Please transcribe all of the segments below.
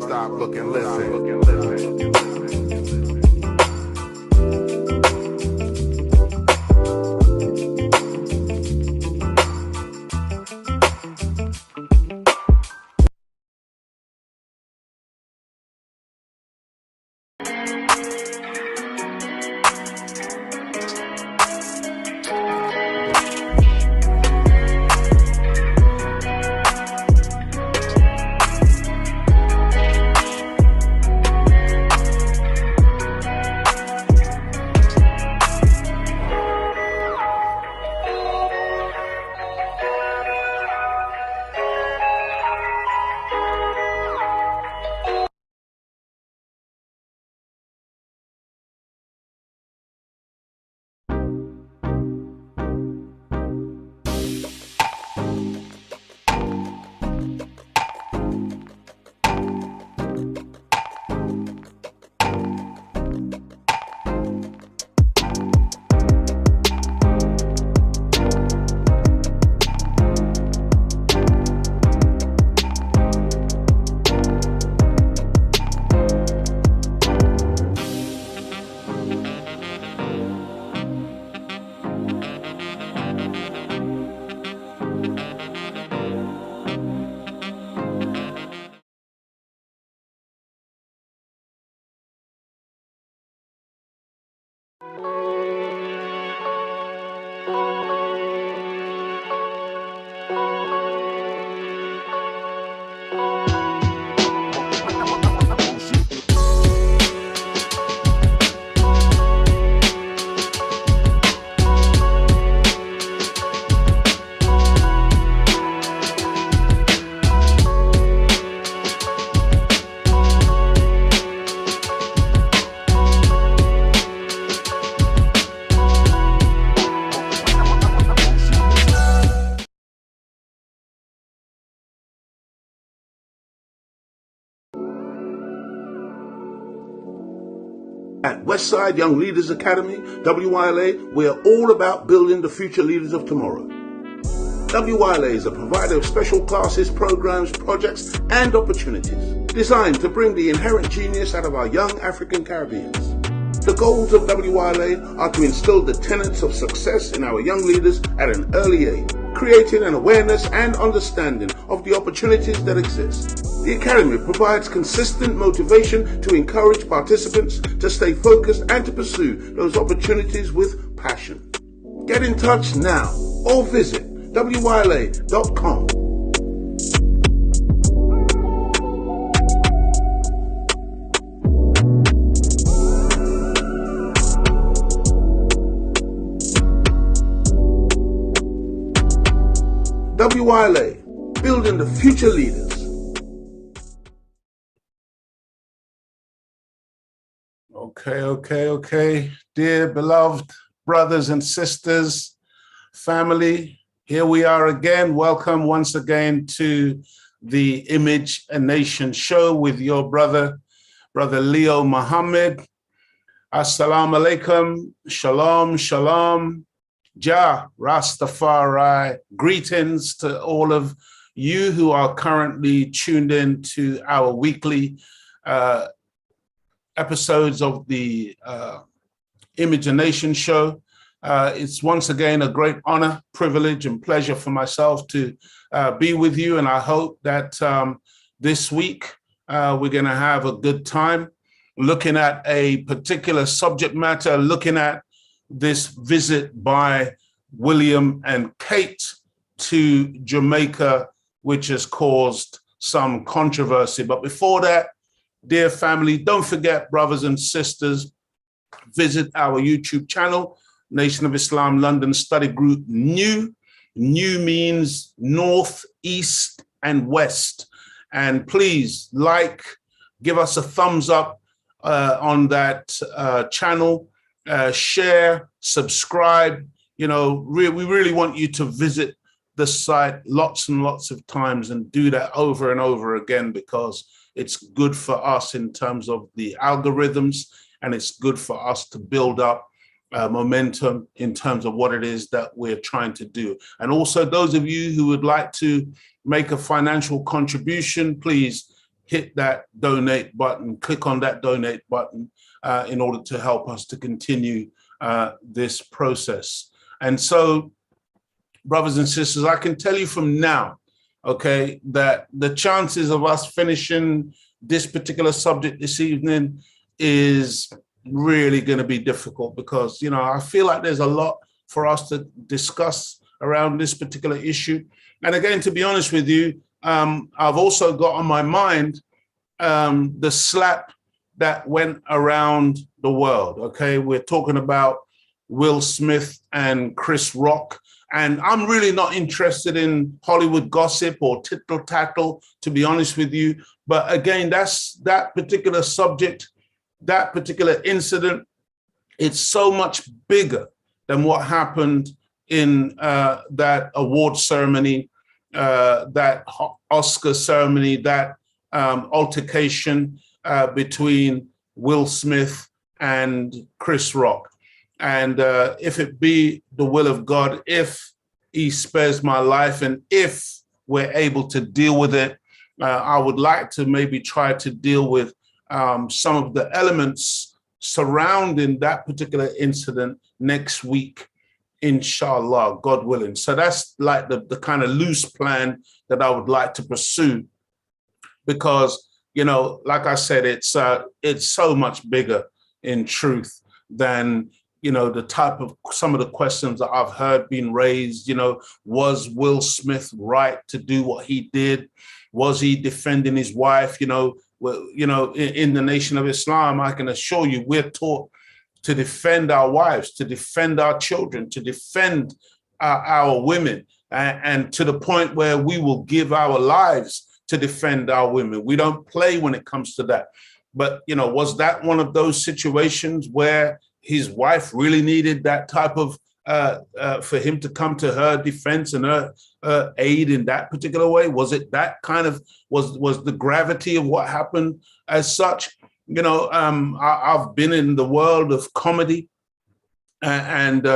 Stop, look, and listen. At Westside Young Leaders Academy, WYLA, we are all about building the future leaders of tomorrow. WYLA is a provider of special classes, programs, projects, and opportunities designed to bring the inherent genius out of our young African Caribbeans. The goals of WYLA are to instill the tenets of success in our young leaders at an early age, creating an awareness and understanding of the opportunities that exist. The Academy provides consistent motivation to encourage participants to stay focused and to pursue those opportunities with passion. Get in touch now or visit wyla.com. WYLA, building the future leaders. Okay. Dear beloved brothers and sisters, family, here we are again. Welcome once again to the Image a Nation show with your brother Leo Muhammad. Assalamu alaikum, shalom, Jah Rastafari. Greetings to all of you who are currently tuned in to our weekly episodes of the Image a Nation show. It's once again a great honor, privilege, and pleasure for myself to be with you. And I hope that this week we're going to have a good time looking at a particular subject matter, looking at this visit by William and Kate to Jamaica, which has caused some controversy. But before that, dear family, don't forget, brothers and sisters, visit our YouTube channel, Nation of Islam London Study Group New. New means north, east, and west. And please give us a thumbs up on that channel, share, subscribe. You know, we really want you to visit the site lots and lots of times and do that over and over again, because it's good for us in terms of the algorithms, and it's good for us to build up momentum in terms of what it is that we're trying to do. And also those of you who would like to make a financial contribution, please hit that donate button, click on that donate button in order to help us to continue this process. And so, brothers and sisters, I can tell you from now, okay, that the chances of us finishing this particular subject this evening is really going to be difficult, because, you know, I feel like there's a lot for us to discuss around this particular issue. And again, to be honest with you, I've also got on my mind the slap that went around the world, okay? We're talking about Will Smith and Chris Rock. And I'm really not interested in Hollywood gossip or tittle tattle, to be honest with you. But again, that particular subject, that particular incident, it's so much bigger than what happened in that award ceremony, that Oscar ceremony, that altercation between Will Smith and Chris Rock. And if it be the will of God, if he spares my life and if we're able to deal with it, I would like to maybe try to deal with some of the elements surrounding that particular incident next week, inshallah, God willing. So that's like the kind of loose plan that I would like to pursue, because, you know, like I said, it's so much bigger in truth than, the type of some of the questions that I've heard being raised, was Will Smith right to do what he did? Was he defending his wife? In the Nation of Islam, I can assure you, we're taught to defend our wives, to defend our children, to defend our women, and to the point where we will give our lives to defend our women. We don't play when it comes to that. But, was that one of those situations where his wife really needed that type of, for him to come to her defense and her aid in that particular way? Was it that kind of, was the gravity of what happened as such? I've been in the world of comedy, and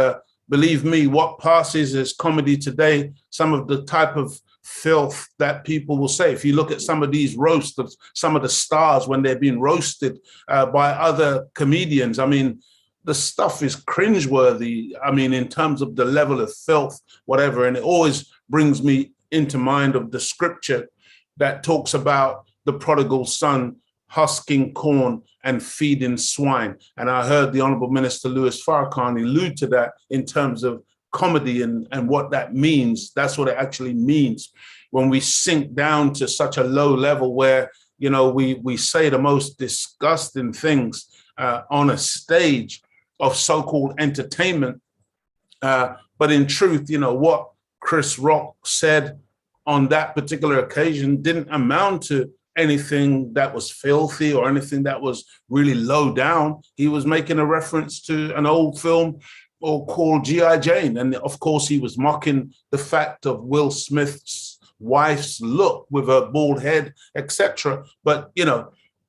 believe me, what passes as comedy today, some of the type of filth that people will say. If you look at some of these roasts of some of the stars when they're being roasted by other comedians, I mean, the stuff is cringeworthy. I mean, in terms of the level of filth, whatever. And it always brings me into mind of the scripture that talks about the prodigal son husking corn and feeding swine. And I heard the Honorable Minister Louis Farrakhan allude to that in terms of comedy and what that means. That's what it actually means when we sink down to such a low level where, we say the most disgusting things on a stage of so-called entertainment. But in truth, what Chris Rock said on that particular occasion didn't amount to anything that was filthy or anything that was really low down. He was making a reference to an old film called G.I. Jane. And of course, he was mocking the fact of Will Smith's wife's look with her bald head, etc. But,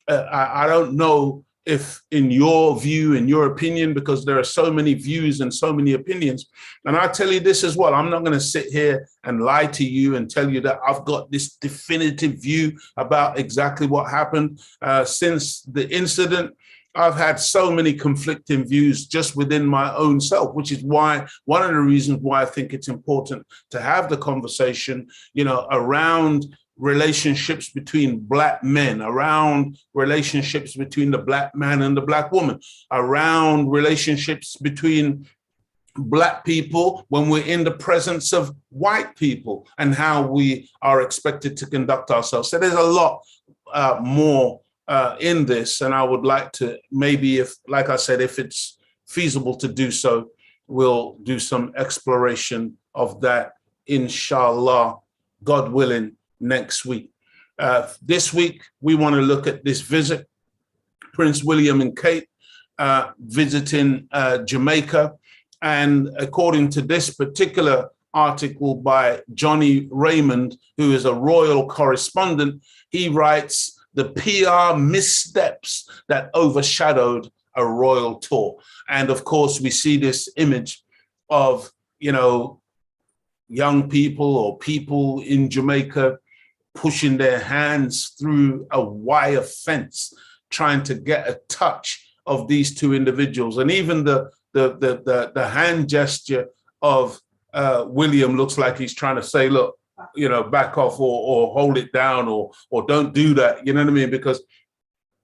I don't know if in your view, in your opinion, because there are so many views and so many opinions. And I tell you this as well, I'm not going to sit here and lie to you and tell you that I've got this definitive view about exactly what happened. Since the incident, I've had so many conflicting views just within my own self, which is why one of the reasons why I think it's important to have the conversation, around relationships between Black men, around relationships between the Black man and the Black woman, around relationships between Black people when we're in the presence of white people and how we are expected to conduct ourselves. So there's a lot more in this, and I would like to maybe, if, like I said, if it's feasible to do so, we'll do some exploration of that, inshallah, God willing, next week. This week, we want to look at this visit, Prince William and Kate visiting Jamaica. And according to this particular article by Johnny Raymond, who is a royal correspondent, he writes, the PR missteps that overshadowed a royal tour. And of course, we see this image of, young people or people in Jamaica pushing their hands through a wire fence, trying to get a touch of these two individuals. And even the hand gesture of William looks like he's trying to say, look, back off or hold it down or don't do that. You know what I mean?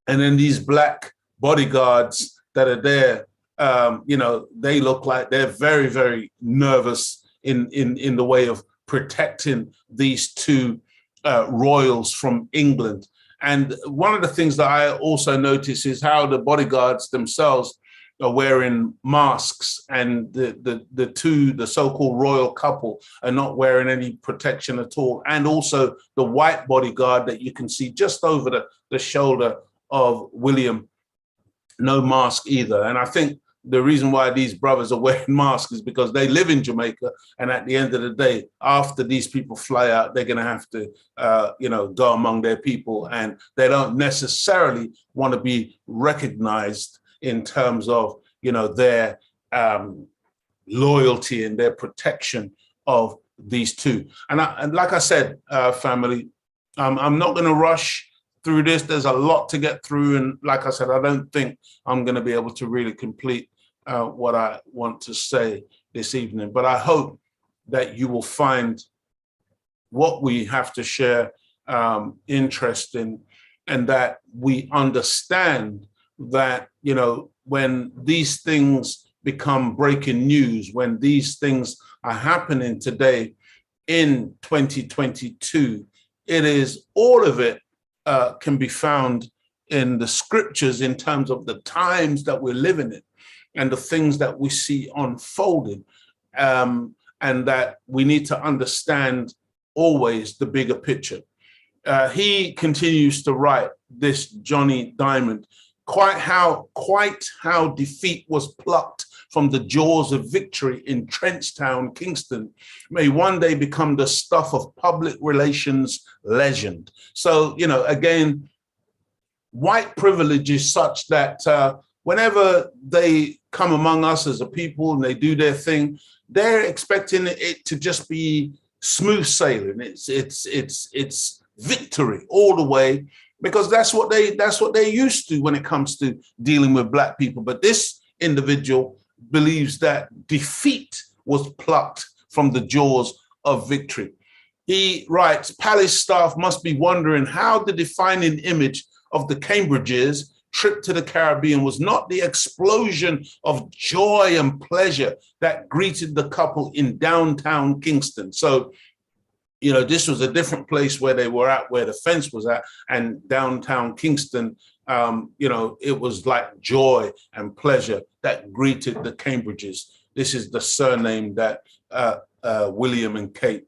And then these Black bodyguards that are there, they look like they're very, very nervous in the way of protecting these two royals from England. And one of the things that I also notice is how the bodyguards themselves are wearing masks, and the so-called royal couple are not wearing any protection at all. And also the white bodyguard that you can see just over the shoulder of William, no mask either. And I think the reason why these brothers are wearing masks is because they live in Jamaica. And at the end of the day, after these people fly out, they're going to have to, go among their people. And they don't necessarily want to be recognized in terms of, their loyalty and their protection of these two. And like I said, family, I'm not going to rush through this. There's a lot to get through. And like I said, I don't think I'm going to be able to really complete what I want to say this evening. But I hope that you will find what we have to share interesting, and that we understand that, when these things become breaking news when these things are happening today in 2022. It is, all of it can be found in the scriptures in terms of the times that we're living in and the things that we see unfolding, and that we need to understand always the bigger picture. He continues to write, this Johnny Diamond, quite how defeat was plucked from the jaws of victory in Trenchtown, Kingston, may one day become the stuff of public relations legend. So, you know, again, white privilege is such that whenever they come among us as a people and they do their thing, they're expecting it to just be smooth sailing. It's victory all the way, because that's what they're used to when it comes to dealing with black people. But this individual believes that defeat was plucked from the jaws of victory. He writes, palace staff must be wondering how the defining image of the Cambridges' trip to the Caribbean was not the explosion of joy and pleasure that greeted the couple in downtown Kingston. So, you know, this was a different place where they were at, where the fence was at, and downtown Kingston, you know, it was like joy and pleasure that greeted the Cambridges. This is the surname that William and Kate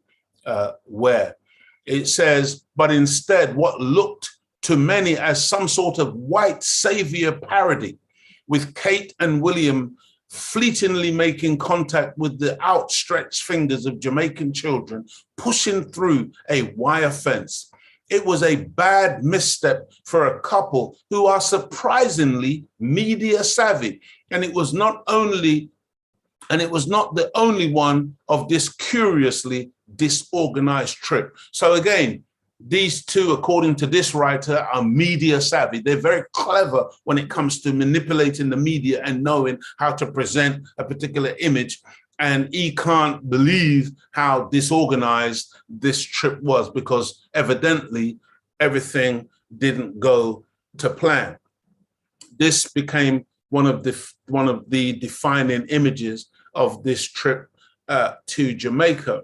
wear. It says, but instead, what looked to many as some sort of white savior parody, with Kate and William fleetingly making contact with the outstretched fingers of Jamaican children pushing through a wire fence. It was a bad misstep for a couple who are surprisingly media savvy. And it was not the only one of this curiously disorganized trip. So again, these two, according to this writer, are media savvy. They're very clever when it comes to manipulating the media and knowing how to present a particular image. And he can't believe how disorganized this trip was, because evidently everything didn't go to plan. This became one of the defining images of this trip to Jamaica.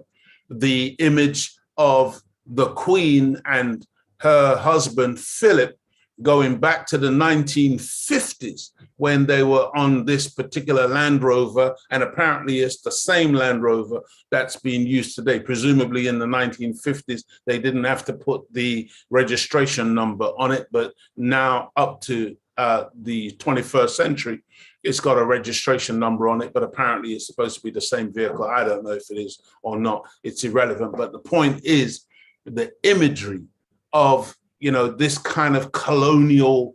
The image of the Queen and her husband, Philip, going back to the 1950s when they were on this particular Land Rover, and apparently it's the same Land Rover that's being used today. Presumably in the 1950s, they didn't have to put the registration number on it, but now up to the 21st century, it's got a registration number on it, but apparently it's supposed to be the same vehicle. I don't know if it is or not. It's irrelevant. But the point is the imagery of, you know, this kind of colonial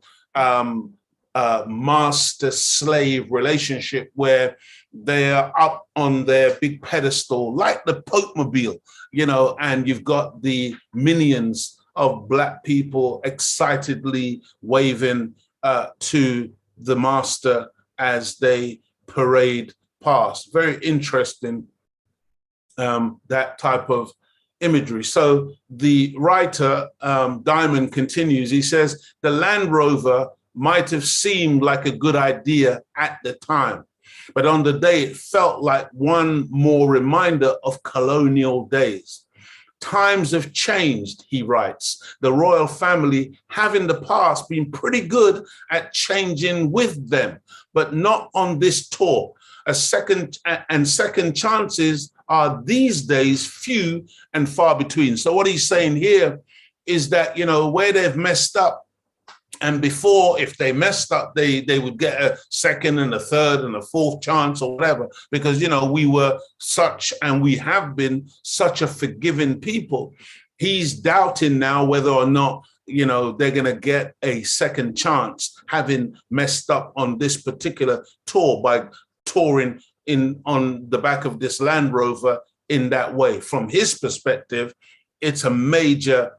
master-slave relationship where they are up on their big pedestal, like the P.O.W.E.R, you know, and you've got the minions of black people excitedly waving to the master as they parade past. Very interesting, that type of imagery. So the writer, Diamond, continues. He says, the Land Rover might have seemed like a good idea at the time, but on the day it felt like one more reminder of colonial days. Times have changed, he writes. The royal family have in the past been pretty good at changing with them, but not on this tour. Second chances are these days few and far between. So what he's saying here is that, you know, where they've messed up, and before, if they messed up, they would get a second and a third and a fourth chance or whatever, because, you know, we were such, and we have been such a forgiving people. He's doubting now whether or not, you know, they're going to get a second chance, having messed up on this particular tour by touring on the back of this Land Rover in that way. From his perspective, it's a major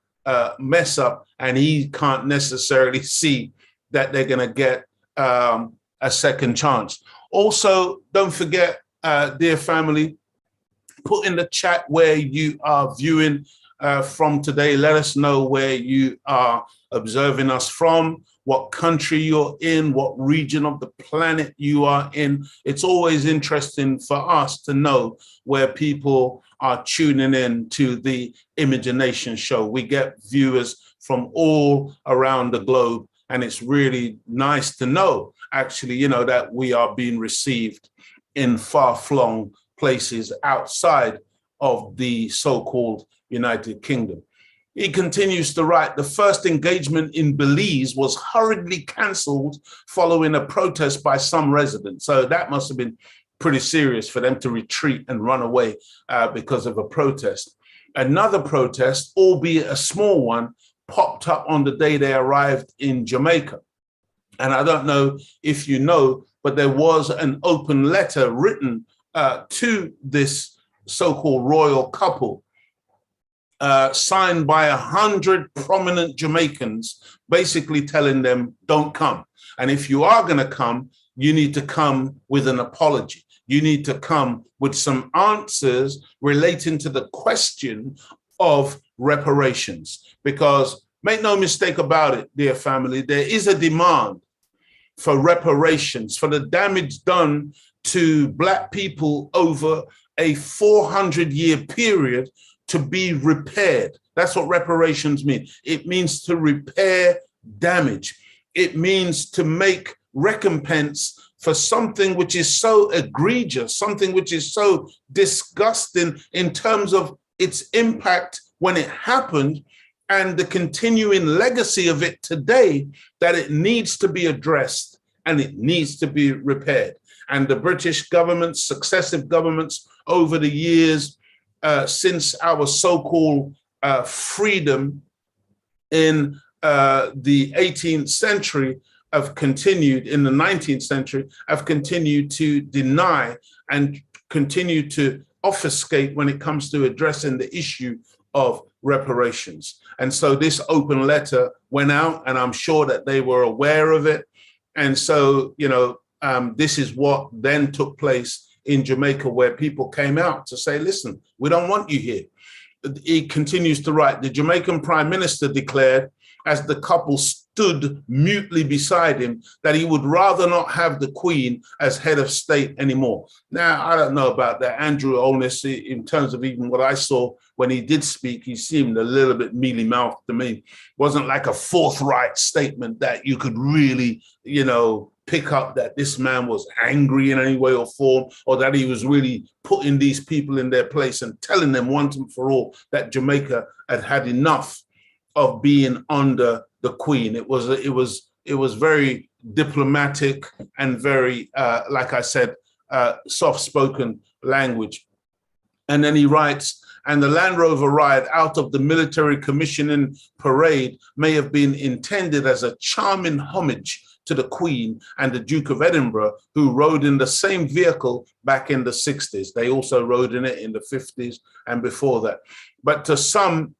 mess up, and he can't necessarily see that they're going to get a second chance. Also, don't forget, dear family, put in the chat where you are viewing from today. Let us know where you are observing us from, what country you're in, what region of the planet you are in. It's always interesting for us to know where people are tuning in to the Image and Nation show. We get viewers from all around the globe, and it's really nice to know, actually, you know, that we are being received in far-flung places outside of the so-called United Kingdom. He continues to write, the first engagement in Belize was hurriedly cancelled following a protest by some residents. So that must have been pretty serious for them to retreat and run away because of a protest. Another protest, albeit a small one, popped up on the day they arrived in Jamaica. And I don't know if you know, but there was an open letter written to this so-called royal couple, signed by 100 prominent Jamaicans, basically telling them, don't come. And if you are going to come, you need to come with an apology. You need to come with some answers relating to the question of reparations. Because make no mistake about it, dear family, there is a demand for reparations, for the damage done to Black people over a 400-year period to be repaired. That's what reparations mean. It means to repair damage. It means to make recompense for something which is so egregious, something which is so disgusting in terms of its impact when it happened and the continuing legacy of it today, that it needs to be addressed and it needs to be repaired. And the British government, successive governments over the years, since our so-called freedom in the 18th century, have continued, in the 19th century, have continued to deny and continue to obfuscate when it comes to addressing the issue of reparations. And so this open letter went out, and I'm sure that they were aware of it. And so, you know, this is what then took place in Jamaica, where people came out to say, listen, we don't want you here. He continues to write, the Jamaican Prime Minister declared, as the couple stood mutely beside him, that he would rather not have the Queen as head of state anymore. Now, I don't know about that. Andrew Holness, in terms of even what I saw when he did speak, he seemed a little bit mealy-mouthed to me. Wasn't like a forthright statement that you could really, you know, pick up that this man was angry in any way or form, or that he was really putting these people in their place and telling them once and for all that Jamaica had had enough of being under the Queen. It was very diplomatic and very, like I said, soft-spoken language. And then he writes, and the Land Rover ride out of the military commissioning parade may have been intended as a charming homage to the Queen and the Duke of Edinburgh, who rode in the same vehicle back in the 60s. They also rode in it in the 50s and before that. But to some,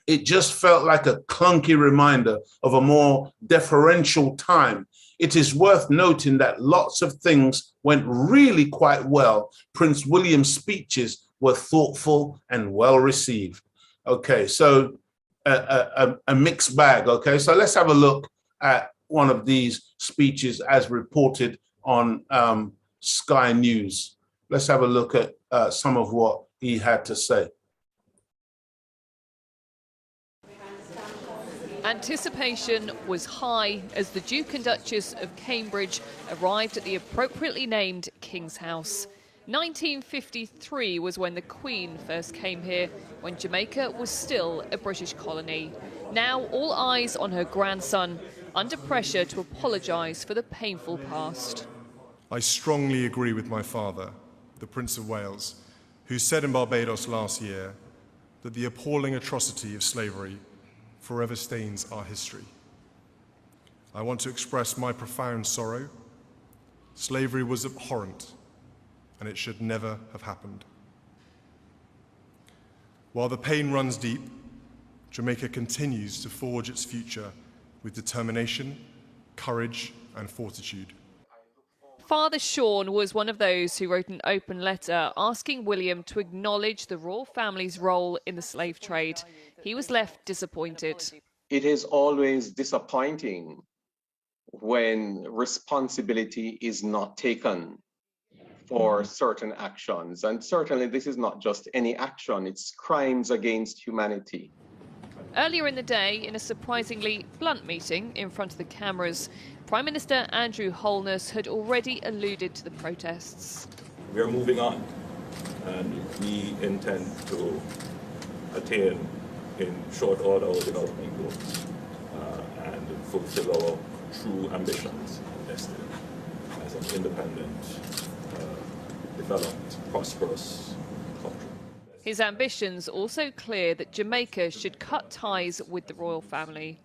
it just felt like a clunky reminder of a more deferential time. It is worth noting that lots of things went really quite well. Prince William's speeches were thoughtful and well received. Okay, so a mixed bag. Okay, so let's have a look at one of these speeches as reported on Sky News. Let's have a look at some of what he had to say. Anticipation was high as the Duke and Duchess of Cambridge arrived at the appropriately named King's House. 1953 was when the Queen first came here, when Jamaica was still a British colony. Now all eyes on her grandson, under pressure to apologise for the painful past. I strongly agree with my father, the Prince of Wales, who said in Barbados last year that the appalling atrocity of slavery forever stains our history. I want to express my profound sorrow. Slavery was abhorrent, and it should never have happened. While the pain runs deep, Jamaica continues to forge its future with determination, courage, and fortitude. Father Sean was one of those who wrote an open letter asking William to acknowledge the royal family's role in the slave trade. He was left disappointed. It is always disappointing when responsibility is not taken for certain actions. And certainly this is not just any action, it's crimes against humanity. Earlier in the day, in a surprisingly blunt meeting in front of the cameras, Prime Minister Andrew Holness had already alluded to the protests. We are moving on, and we intend to attain in short order our development goals and fulfill our true ambitions and destiny as an independent, developed, prosperous country. His ambitions also clear that Jamaica should cut ties with the royal family.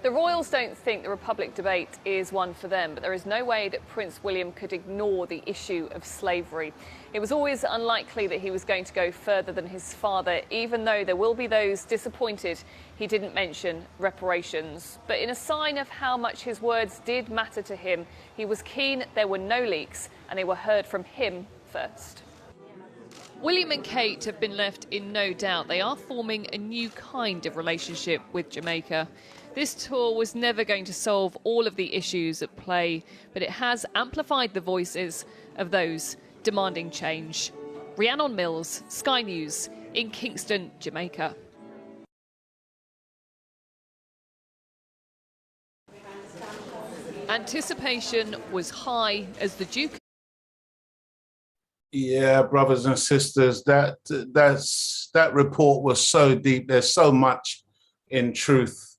The royals don't think the Republic debate is one for them, but there is no way that Prince William could ignore the issue of slavery. It was always unlikely that he was going to go further than his father, even though there will be those disappointed he didn't mention reparations. But in a sign of how much his words did matter to him, he was keen there were no leaks and they were heard from him first. William and Kate have been left in no doubt. They are forming a new kind of relationship with Jamaica. This tour was never going to solve all of the issues at play, but it has amplified the voices of those demanding change. Rhiannon Mills, Sky News, in Kingston, Jamaica. Anticipation was high as the Duke. Yeah, brothers and sisters, that report was so deep. There's so much in truth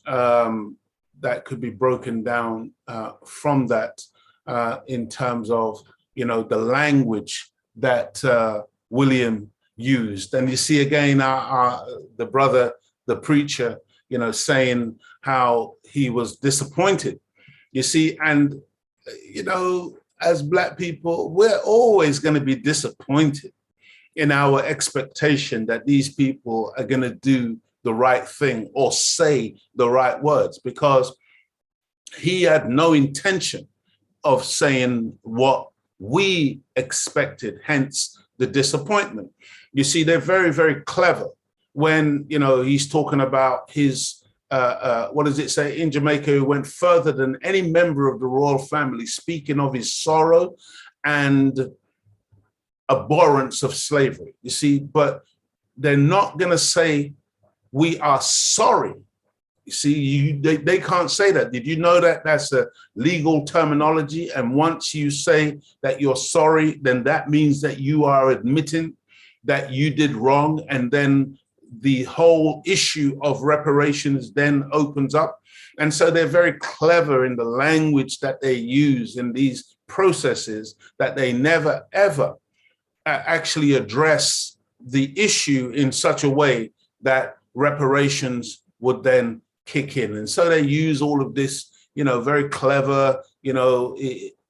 that could be broken down from that in terms of, you know, the language that William used. And you see again the brother, the preacher, you know, saying how he was disappointed. You see, and, you know, as Black people, we're always going to be disappointed in our expectation that these people are going to do the right thing or say the right words, because he had no intention of saying what we expected, hence the disappointment. You see, they're very, very clever when, you know, he's talking about his what does it say in Jamaica, who went further than any member of the royal family, speaking of his sorrow and abhorrence of slavery. You see, but they're not going to say, we are sorry. You see, they can't say that. Did you know that that's a legal terminology? And once you say that you're sorry, then that means that you are admitting that you did wrong, and then the whole issue of reparations then opens up. And so they're very clever in the language that they use in these processes, that they never, ever actually address the issue in such a way that reparations would then kick in. And so they use all of this, you know, very clever, you know,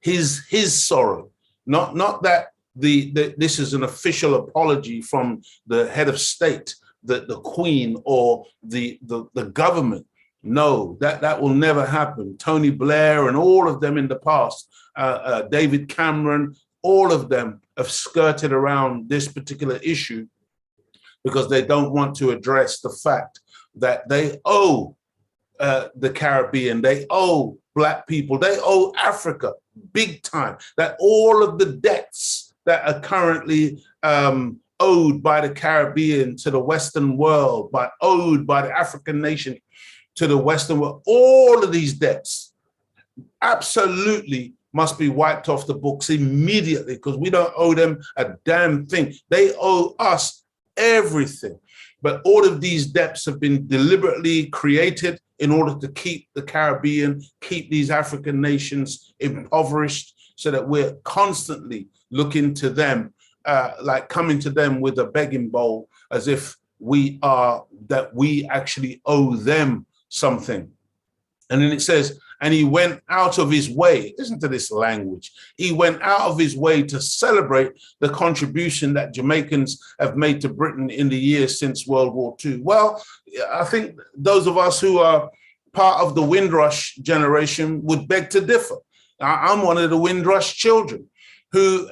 his sorrow, not that this is an official apology from the head of state, the Queen or the government. No, that will never happen. Tony Blair and all of them in the past, David Cameron, all of them have skirted around this particular issue because they don't want to address the fact that they owe the Caribbean, they owe Black people, they owe Africa big time, that all of the debts that are currently owed by the Caribbean to the Western world, owed by the African nation to the Western world, all of these debts absolutely must be wiped off the books immediately, because we don't owe them a damn thing. They owe us everything. But all of these debts have been deliberately created in order to keep the Caribbean, keep these African nations impoverished, so that we're constantly looking to them, like coming to them with a begging bowl, as if we actually owe them something. And then it says, and he went out of his way, listen to this language, he went out of his way to celebrate the contribution that Jamaicans have made to Britain in the years since World War II. Well, I think those of us who are part of the Windrush generation would beg to differ. I'm one of the Windrush children who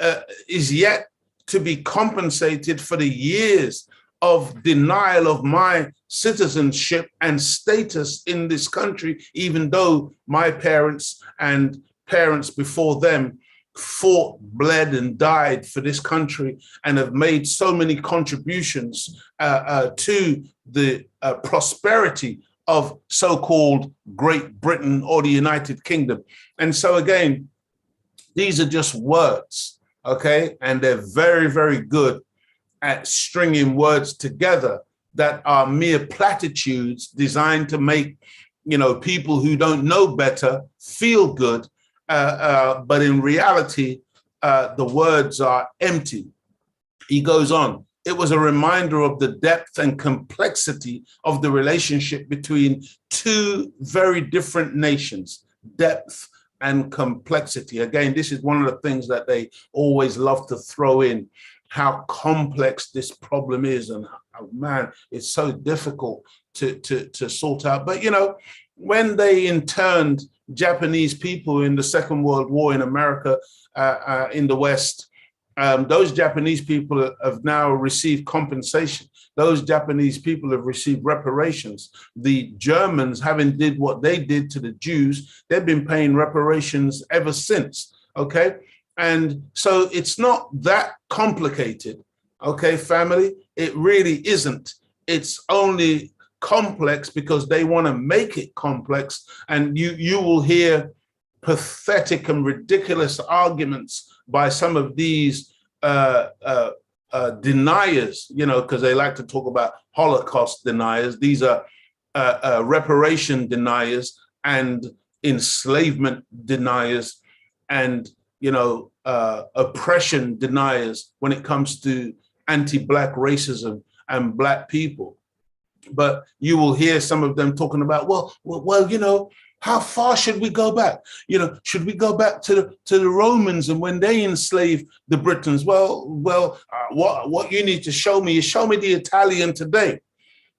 is yet to be compensated for the years of denial of my citizenship and status in this country, even though my parents and parents before them fought, bled, and died for this country and have made so many contributions to the prosperity of so-called Great Britain or the United Kingdom. And so again, these are just words, okay? And they're very, very good at stringing words together that are mere platitudes designed to make, you know, people who don't know better feel good. But in reality, the words are empty. He goes on. It was a reminder of the depth and complexity of the relationship between two very different nations, depth and complexity. Again, this is one of the things that they always love to throw in, how complex this problem is. And man, it's so difficult to sort out. But, you know, when they interned Japanese people in the Second World War in America, in the West, those Japanese people have now received compensation. Those Japanese people have received reparations. The Germans, having did what they did to the Jews, they've been paying reparations ever since, okay? And so it's not that complicated, okay, family? It really isn't. It's only complex because they want to make it complex, and you will hear pathetic and ridiculous arguments by some of these deniers, you know, because they like to talk about Holocaust deniers. These are reparation deniers and enslavement deniers and, you know, oppression deniers when it comes to anti-Black racism and Black people. But you will hear some of them talking about, well, you know, how far should we go back? You know, should we go back to the Romans and when they enslaved the Britons? Well, what you need to show me is the Italian today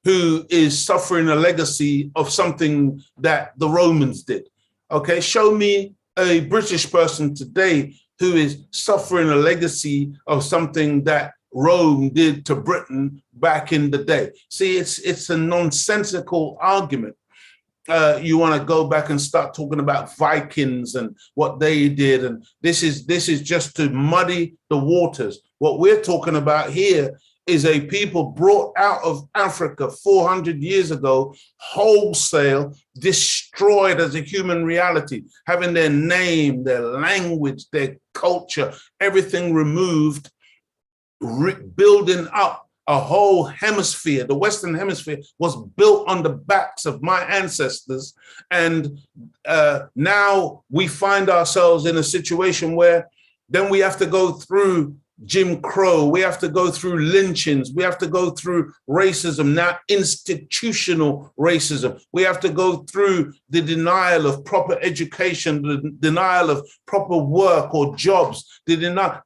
who is suffering a legacy of something that the Romans did. Okay, show me a British person today who is suffering a legacy of something that Rome did to Britain back in the day. See, it's a nonsensical argument. You want to go back and start talking about Vikings and what they did, and this is just to muddy the waters. What we're talking about here is a people brought out of Africa 400 years ago, wholesale, destroyed as a human reality, having their name, their language, their culture, everything removed, building up a whole hemisphere. The Western Hemisphere was built on the backs of my ancestors. And now we find ourselves in a situation where then we have to go through Jim Crow, we have to go through lynchings, we have to go through racism, now institutional racism. We have to go through the denial of proper education, the denial of proper work or jobs, the denial,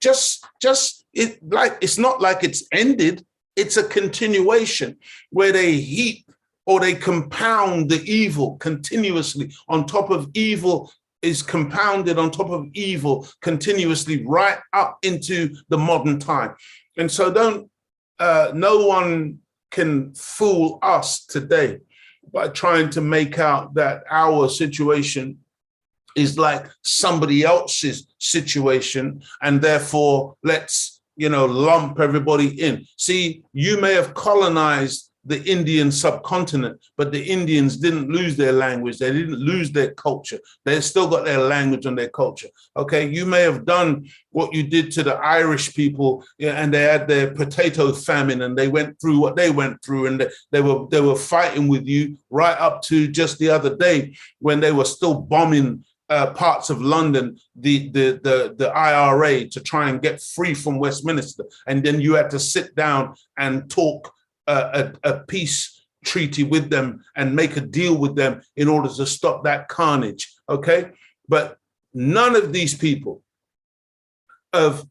it's not like it's ended. It's a continuation where they heap or they compound the evil continuously on top of evil is compounded on top of evil continuously right up into the modern time. And so no one can fool us today by trying to make out that our situation is like somebody else's situation and therefore let's, you know, lump everybody in. See, you may have colonized the Indian subcontinent, but the Indians didn't lose their language. They didn't lose their culture. They still got their language and their culture. Okay, you may have done what you did to the Irish people, and they had their potato famine, and they went through what they went through, and they were fighting with you right up to just the other day when they were still bombing parts of London, the IRA, to try and get free from Westminster, and then you had to sit down and talk a peace treaty with them and make a deal with them in order to stop that carnage, okay? But none of these people have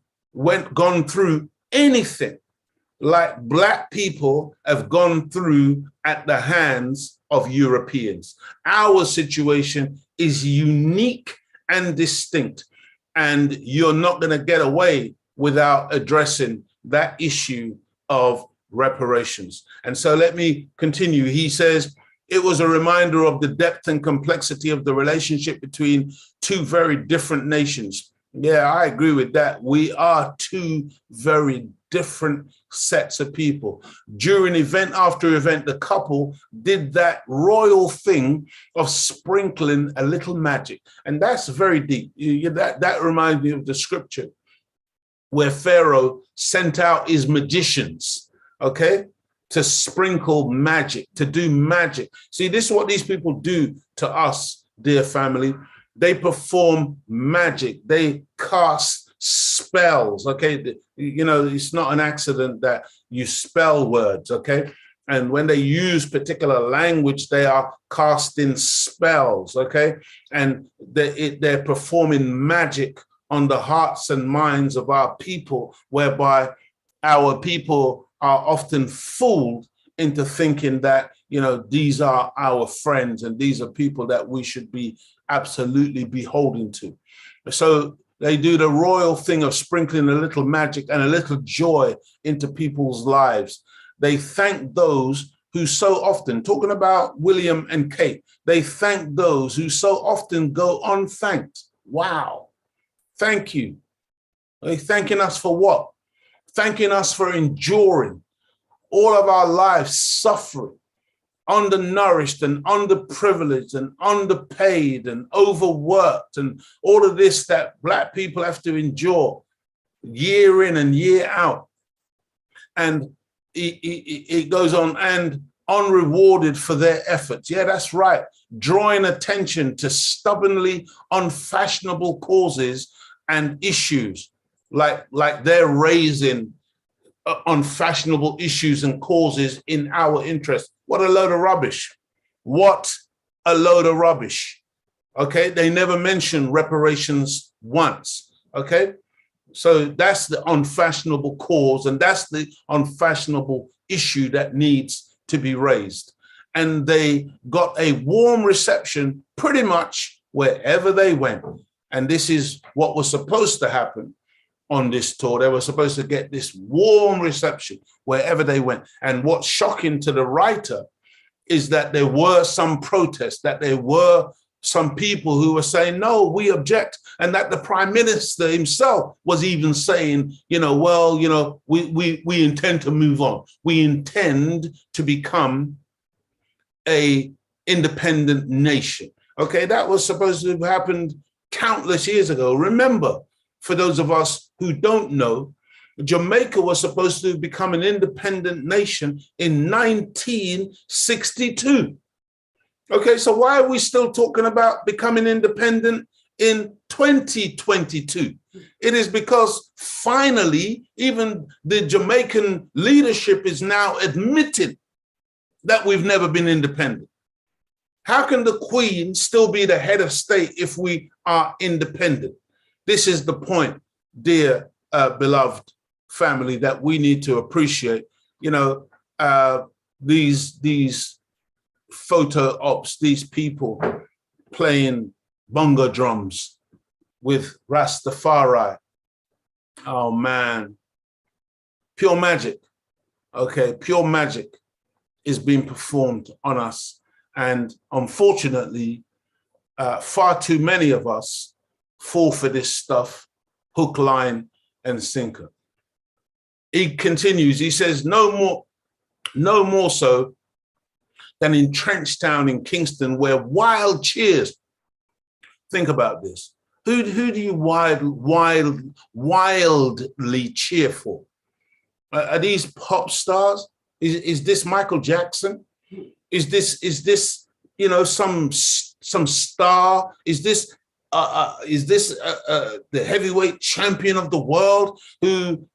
gone through anything like Black people have gone through at the hands of Europeans. Our situation is unique and distinct, and you're not going to get away without addressing that issue of reparations. And so let me continue. He says, it was a reminder of the depth and complexity of the relationship between two very different nations. Yeah, I agree with that. We are two very different sets of people. During event after event, the couple did that royal thing of sprinkling a little magic. And that's very deep. That reminds me of the scripture where Pharaoh sent out his magicians, okay, to sprinkle magic, to do magic. See, this is what these people do to us, dear family. They perform magic. They cast spells, okay? It's not an accident that you spell words, okay? And when they use particular language, they are casting spells, okay? And they're performing magic on the hearts and minds of our people, whereby our people are often fooled into thinking that, these are our friends and these are people that we should be absolutely beholden to. So they do the royal thing of sprinkling a little magic and a little joy into people's lives. They thank those who so often, talking about William and Kate, they thank those who so often go unthanked. Wow. Thank you. They're thanking us for what? Thanking us for enduring all of our lives, suffering, undernourished and underprivileged and underpaid and overworked, and all of this that Black people have to endure year in and year out. And it goes on, and unrewarded for their efforts. Yeah, that's right. Drawing attention to stubbornly unfashionable causes and issues, like they're raising unfashionable issues and causes in our interest. What a load of rubbish. What a load of rubbish. Okay, they never mention reparations once. Okay, so that's the unfashionable cause, and that's the unfashionable issue that needs to be raised. And they got a warm reception pretty much wherever they went. And this is what was supposed to happen on this tour. They were supposed to get this warm reception wherever they went. And what's shocking to the writer is that there were some protests, that there were some people who were saying, no, we object. And that the prime minister himself was even saying, we intend to move on. We intend to become a independent nation. Okay, that was supposed to have happened countless years ago. Remember, for those of us who don't know, Jamaica was supposed to become an independent nation in 1962. Okay, so why are we still talking about becoming independent in 2022? It is because finally, even the Jamaican leadership is now admitting that we've never been independent. How can the Queen still be the head of state if we are independent? This is the point, dear beloved family, that we need to appreciate. These photo ops, these people playing bongo drums with Rastafari. Oh man, pure magic. Okay, pure magic is being performed on us. And unfortunately, far too many of us fall for this stuff, hook, line, and sinker. He continues, he says, no more so than in Trenchtown in Kingston, where wild cheers. Think about this. Who do you wildly cheer for? Are these pop stars? Is this Michael Jackson? Is this some star? Is this the heavyweight champion of the world who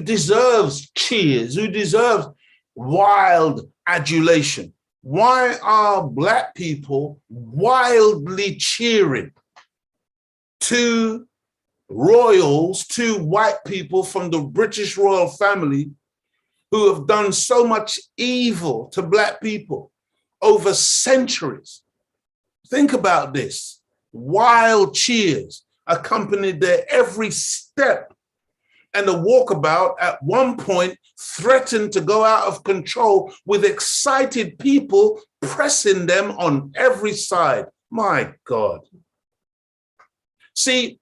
deserves cheers, who deserves wild adulation? Why are Black people wildly cheering two royals, two white people from the British royal family who have done so much evil to Black people over centuries? Think about this. Wild cheers accompanied their every step and the walkabout at one point threatened to go out of control with excited people pressing them on every side. My God. See,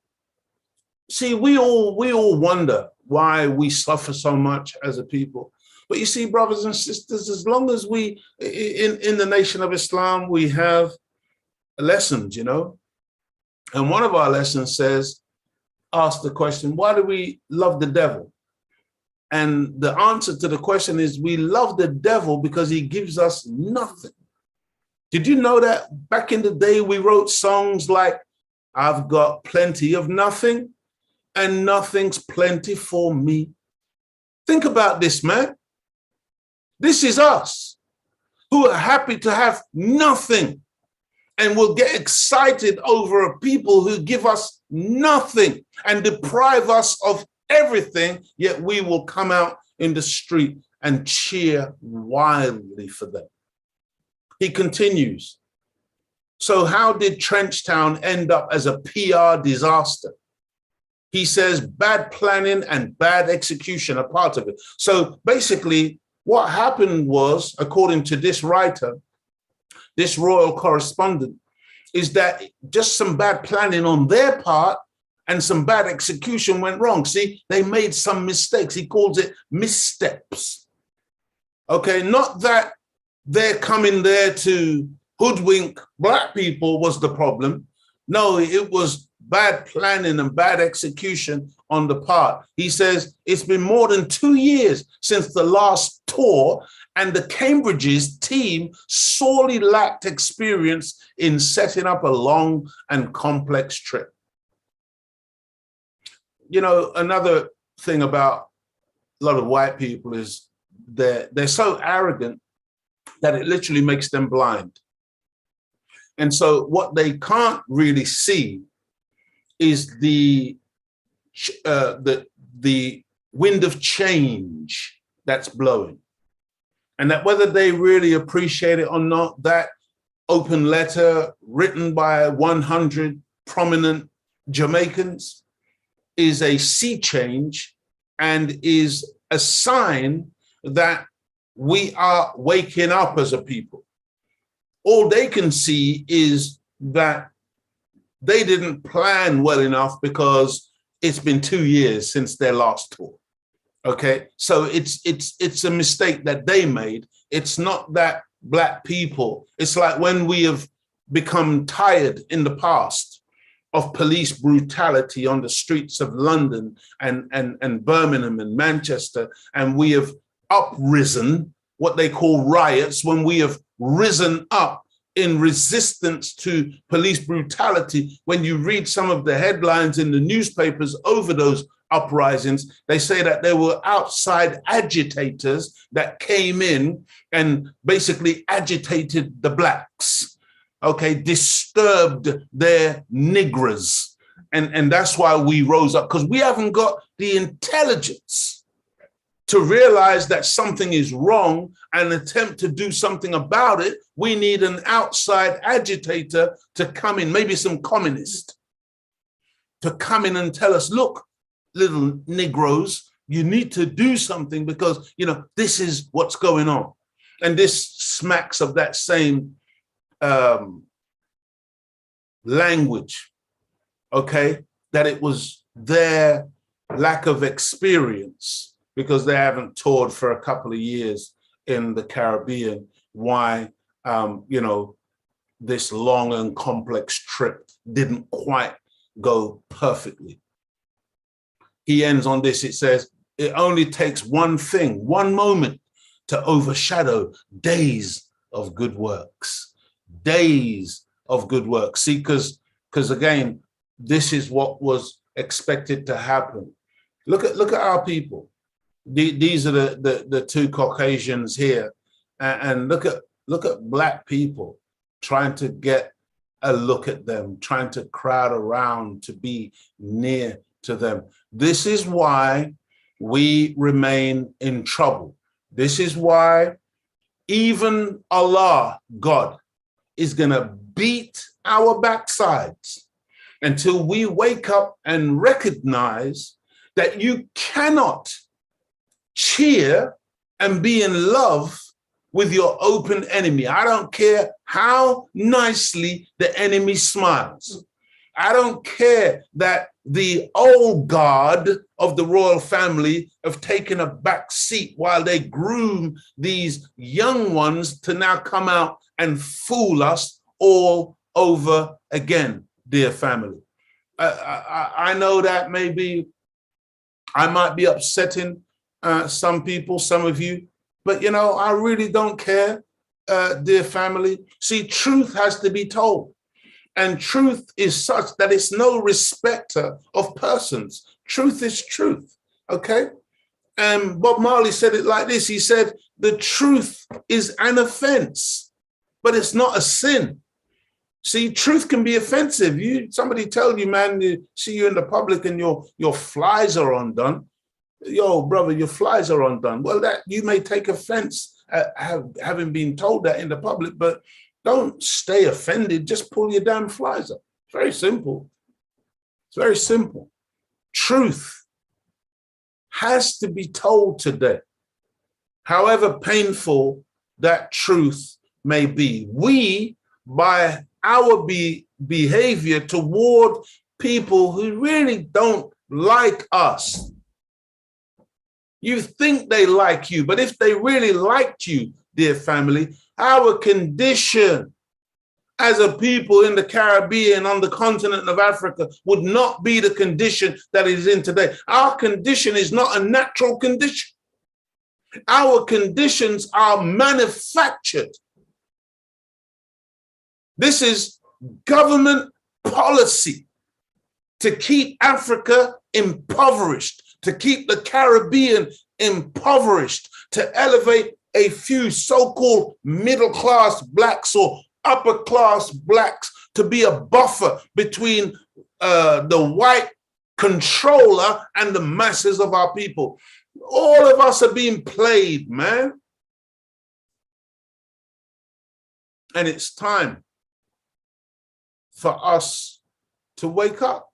we all wonder why we suffer so much as a people. But you see, brothers and sisters, as long as we, in the Nation of Islam, we have lessons, you know, and one of our lessons says, ask the question, why do we love the devil? And the answer to the question is, we love the devil because he gives us nothing. Did you know that back in the day, we wrote songs like, I've got plenty of nothing and nothing's plenty for me. Think about this, man. This is us who are happy to have nothing and will get excited over people who give us nothing and deprive us of everything, yet we will come out in the street and cheer wildly for them. He continues, so how did Trenchtown end up as a PR disaster? He says bad planning and bad execution are part of it. So basically what happened was, according to this writer, this royal correspondent, is that just some bad planning on their part and some bad execution went wrong. See, they made some mistakes. He calls it missteps. Okay, not that they're coming there to hoodwink black people was the problem. No, it was bad planning and bad execution on the part. He says it's been more than 2 years since the last tour, and the Cambridge's team sorely lacked experience in setting up a long and complex trip. You know, another thing about a lot of white people is they're so arrogant that it literally makes them blind. And so what they can't really see is the wind of change that's blowing. And that whether they really appreciate it or not, that open letter written by 100 prominent Jamaicans is a sea change and is a sign that we are waking up as a people. All they can see is that they didn't plan well enough because it's been 2 years since their last tour. Okay, so it's a mistake that they made. It's not that black people, it's like when we have become tired in the past of police brutality on the streets of London and Birmingham and Manchester, and we have uprisen what they call riots, when we have risen up in resistance to police brutality. When you read some of the headlines in the newspapers over those uprisings, they say that there were outside agitators that came in and basically agitated the blacks, okay, disturbed their niggers. And that's why we rose up, because we haven't got the intelligence to realize that something is wrong and attempt to do something about it. We need an outside agitator to come in, maybe some communist, to come in and tell us, look, little Negroes, you need to do something because, you know, this is what's going on. And this smacks of that same language, okay, that it was their lack of experience because they haven't toured for a couple of years in the Caribbean, why, you know, this long and complex trip didn't quite go perfectly. He ends on this, it says, it only takes one thing, one moment to overshadow days of good works. Days of good works. See, because again, this is what was expected to happen. Look at our people. These are the two Caucasians here, and look at black people trying to get a look at them, trying to crowd around to be near to them. This is why we remain in trouble. This is why even Allah, God, is gonna beat our backsides until we wake up and recognize that you cannot cheer and be in love with your open enemy. I don't care how nicely the enemy smiles. I don't care that the old guard of the royal family have taken a back seat while they groom these young ones to now come out and fool us all over again, dear family. I know that maybe I might be upsetting some people, some of you, but you know, I really don't care, dear family. See, truth has to be told. And truth is such that it's no respecter of persons. Truth is truth, okay? And Bob Marley said it like this. He said, the truth is an offense, but it's not a sin. See, truth can be offensive. Somebody tell you, man, you see you in the public and your flies are undone. Yo, brother, your flies are undone. Well, that you may take offense at having been told that in the public, but don't stay offended. Just pull your damn flies up. It's very simple. It's very simple. Truth has to be told today, however painful that truth may be. We, by our behavior toward people who really don't like us, you think they like you, but if they really liked you, dear family, our condition as a people in the Caribbean, on the continent of Africa, would not be the condition that it is in today. Our condition is not a natural condition. Our conditions are manufactured. This is government policy to keep Africa impoverished, to keep the Caribbean impoverished, to elevate a few so-called middle-class blacks or upper-class blacks to be a buffer between the white controller and the masses of our people. All of us are being played, man. And it's time for us to wake up.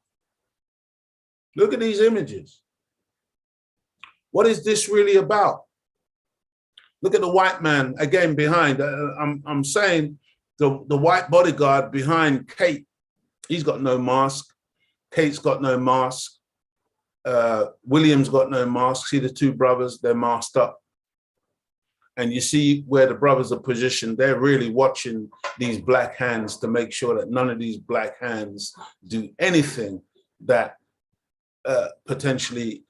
Look at these images. What is this really about? Look at the white man again behind. I'm saying the white bodyguard behind Kate. He's got no mask. Kate's got no mask. William's got no mask. See the two brothers, they're masked up. And you see where the brothers are positioned. They're really watching these black hands to make sure that none of these black hands do anything that potentially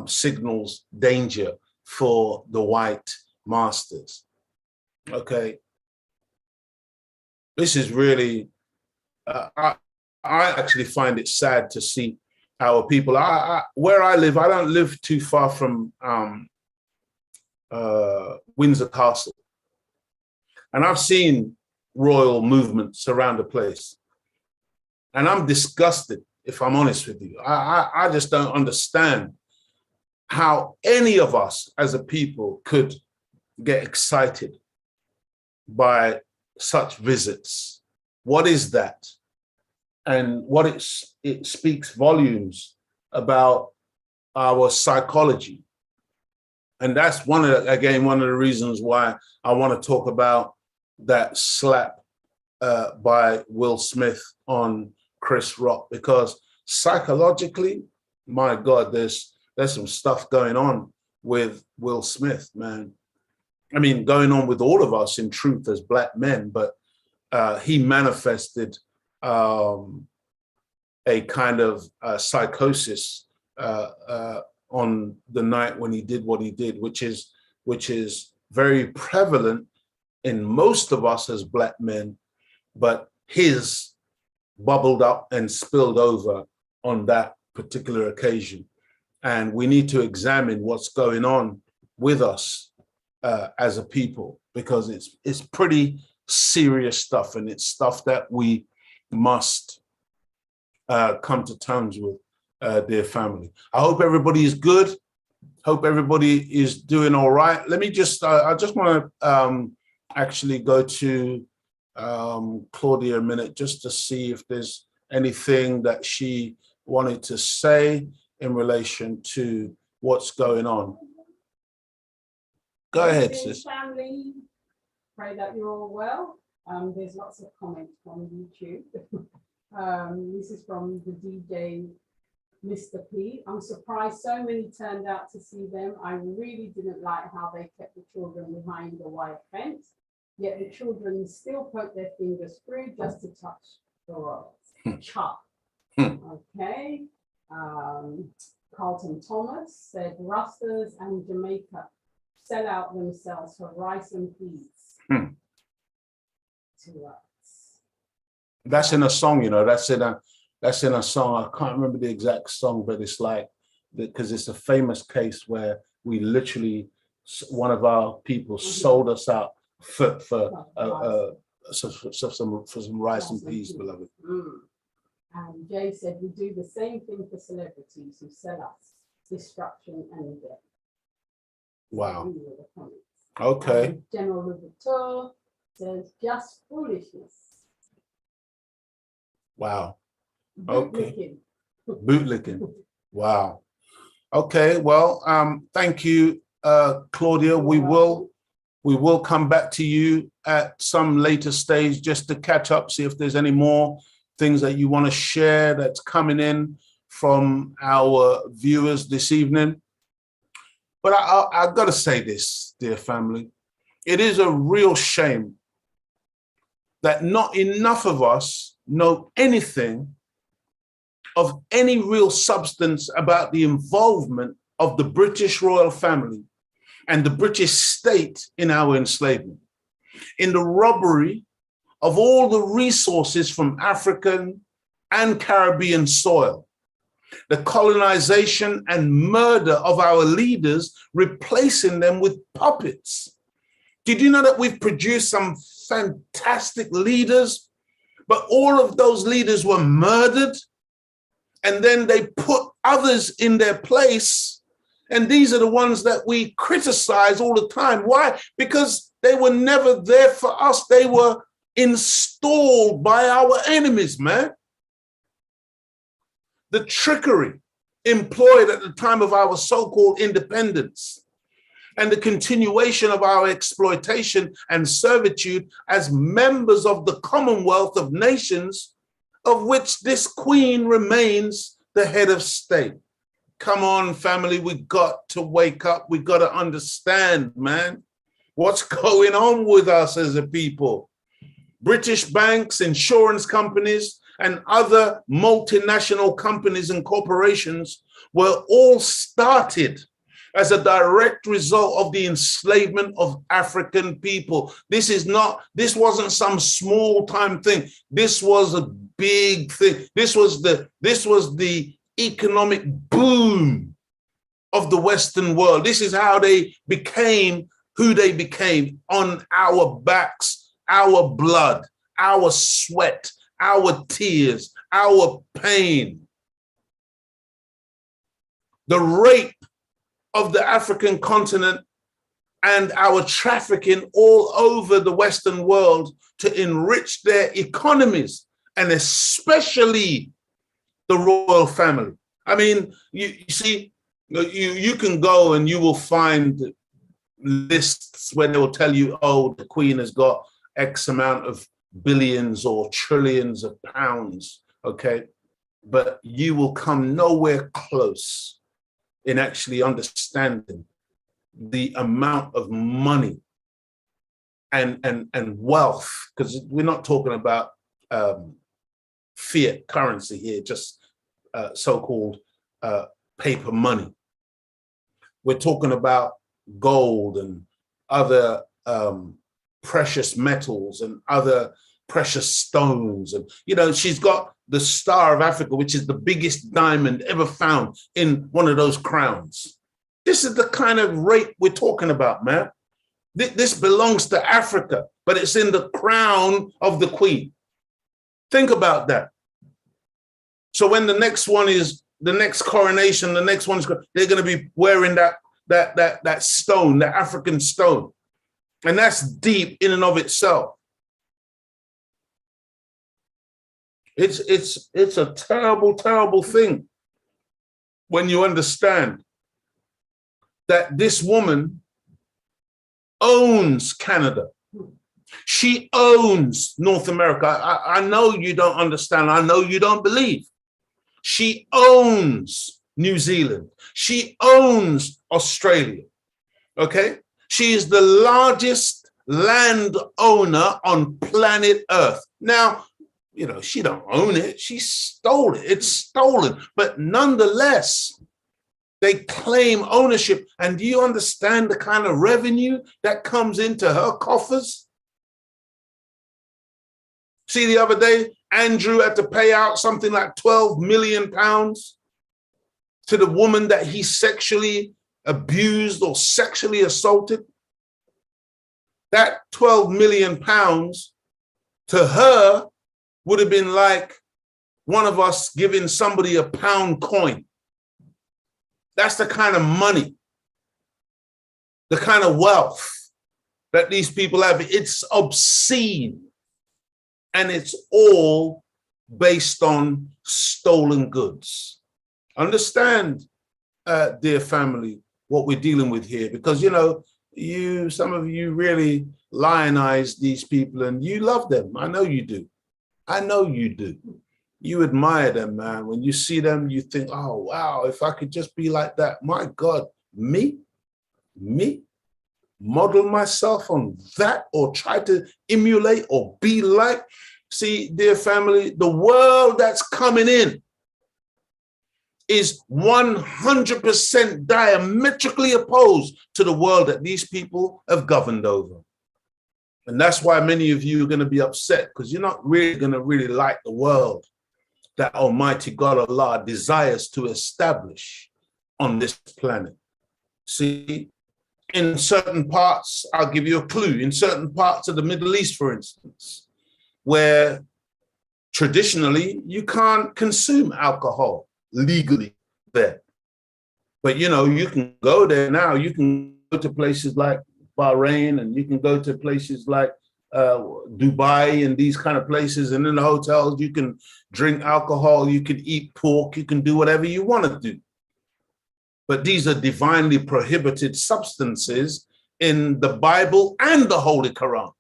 signals danger for the white masters. Okay. This is really, I actually find it sad to see our people. Where I live, I don't live too far from Windsor Castle. And I've seen royal movements around the place. And I'm disgusted, if I'm honest with you. I just don't understand how any of us as a people could get excited by such visits. What is that? And what it speaks volumes about our psychology. And that's one of the reasons why I want to talk about that slap by Will Smith on Chris Rock, because psychologically, my God, there's some stuff going on with Will Smith, man. I mean, going on with all of us in truth as black men, but he manifested a kind of psychosis on the night when he did what he did, which is very prevalent in most of us as black men, but his bubbled up and spilled over on that particular occasion. And we need to examine what's going on with us as a people, because it's pretty serious stuff, and it's stuff that we must come to terms with, dear family. I hope everybody is good. Hope everybody is doing all right. Let me just, I just want to actually go to Claudia a minute just to see if there's anything that she wanted to say. in relation to what's going on. Go ahead, sis. Family, pray that you're all well. There's lots of comments from YouTube. This is from the DJ Mr. P. I'm surprised so many turned out to see them. I really didn't like how they kept the children behind the wire fence, yet the children still poke their fingers through just to touch the rods. Chop. Okay. Carlton Thomas said Rastas and Jamaica sell out themselves for rice and peas to us. That's in a song, you know, that's in a song. I can't remember the exact song, but it's like, because it's a famous case where we literally, one of our people sold us out for some rice and peas, beloved. And Jay said, we do the same thing for celebrities who sell us destruction and death. Wow. Okay. General Louverture says, just foolishness. Wow. Okay. Bootlicking. Wow. Okay. Well, thank you, Claudia. We will come back to you at some later stage just to catch up, see if there's any more things that you want to share that's coming in from our viewers this evening. But I've got to say this, dear family. It is a real shame that not enough of us know anything of any real substance about the involvement of the British royal family and the British state in our enslavement, in the robbery of all the resources from African and Caribbean soil, the colonization and murder of our leaders, replacing them with puppets. Did you know that we've produced some fantastic leaders, but all of those leaders were murdered, and then they put others in their place, and these are the ones that we criticize all the time. Why? Because they were never there for us. They were installed by our enemies, man. The trickery employed at the time of our so-called independence and the continuation of our exploitation and servitude as members of the Commonwealth of Nations, of which this Queen remains the head of state. Come on, family, we got to wake up. We got to understand, man, what's going on with us as a people. British banks, insurance companies, and other multinational companies and corporations were all started as a direct result of the enslavement of African people. This wasn't some small time thing. This was a big thing. This was the economic boom of the Western world. This is how they became who they became, on our backs, our blood, our sweat, our tears, our pain. The rape of the African continent and our trafficking all over the Western world to enrich their economies, and especially the royal family. I mean, you see, you can go and you will find lists where they will tell you, oh, the Queen has got X amount of billions or trillions of pounds, okay? But you will come nowhere close in actually understanding the amount of money and wealth, because we're not talking about fiat currency here, just so-called paper money. We're talking about gold and other precious metals and other precious stones. And, you know, she's got the Star of Africa, which is the biggest diamond ever found in one of those crowns. This is the kind of rate we're talking about, man. This belongs to Africa, but it's in the crown of the Queen. Think about that. So when the next one is, the next coronation, the next one's, they're going to be wearing that stone, that African stone. And that's deep in and of itself. It's a terrible, terrible thing. when you understand that this woman owns Canada. She owns North America. I know you don't understand. I know you don't believe. She owns New Zealand. She owns Australia. Okay? She is the largest landowner on planet Earth. Now, you know, she don't own it. She stole it. It's stolen. But nonetheless, they claim ownership. And do you understand the kind of revenue that comes into her coffers? See, the other day, Andrew had to pay out something like £12 million to the woman that he sexually abused or sexually assaulted. That £12 million to her would have been like one of us giving somebody a pound coin. That's the kind of money, the kind of wealth that these people have. It's obscene. And it's all based on stolen goods. Understand, dear family, what we're dealing with here, because, you know, some of you really lionize these people and you love them. I know you do. I know you do. You admire them, man. When you see them, you think, oh, wow, if I could just be like that. My God, me, model myself on that or try to emulate or be like. See, dear family, the world that's coming in is 100% diametrically opposed to the world that these people have governed over. And that's why many of you are going to be upset, because you're not really going to really like the world that Almighty God Allah desires to establish on this planet. See, in certain parts, I'll give you a clue, in certain parts of the Middle East, for instance, where traditionally you can't consume alcohol legally there. But, you know, you can go there now. You can go to places like Bahrain, and you can go to places like Dubai and these kind of places. And in the hotels, you can drink alcohol, you can eat pork, you can do whatever you want to do. But these are divinely prohibited substances in the Bible and the Holy Quran.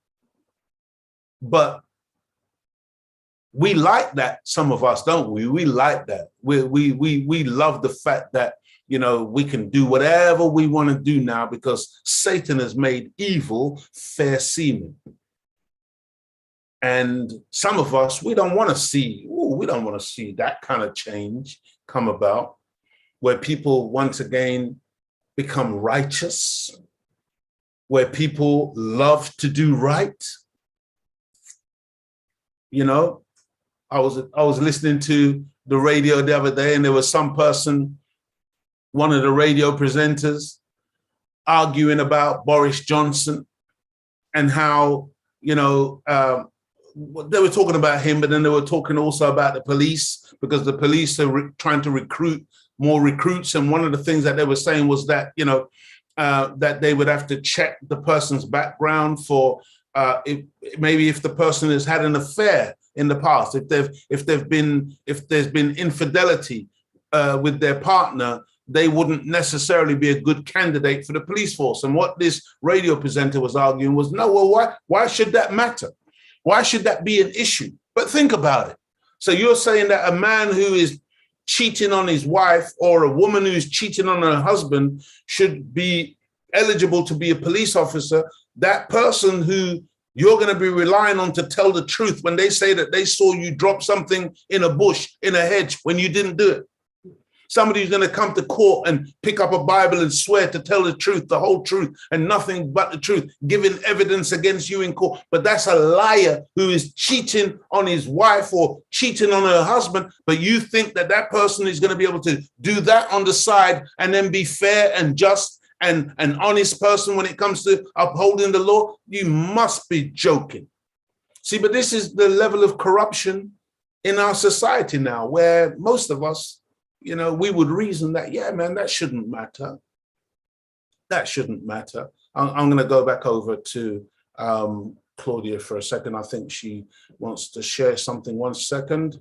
But we like that, some of us, don't we? We like that. We love the fact that, you know, we can do whatever we want to do now because Satan has made evil fair seeming. And some of us, we don't want to see that kind of change come about, where people once again become righteous, where people love to do right. You know, I was listening to the radio the other day, and there was some person, one of the radio presenters, arguing about Boris Johnson and how, you know, they were talking about him, but then they were talking also about the police, because the police are trying to recruit more recruits. And one of the things that they were saying was that, you know, that they would have to check the person's background for if the person has had an affair in the past, if there's been infidelity with their partner, they wouldn't necessarily be a good candidate for the police force. And what this radio presenter was arguing was, no, well, why should that matter? Why should that be an issue? But think about it. So you're saying that a man who is cheating on his wife or a woman who's cheating on her husband should be eligible to be a police officer. That person who you're going to be relying on to tell the truth when they say that they saw you drop something in a bush, in a hedge, when you didn't do it. Somebody who's going to come to court and pick up a Bible and swear to tell the truth, the whole truth, and nothing but the truth, giving evidence against you in court. But that's a liar who is cheating on his wife or cheating on her husband. But you think that that person is going to be able to do that on the side and then be fair and just and an honest person when it comes to upholding the law? You must be joking. See, but this is the level of corruption in our society now, where most of us, you know, we would reason that, yeah, man, that shouldn't matter. That shouldn't matter. I'm going to go back over to Claudia for a second. I think she wants to share something. 1 second.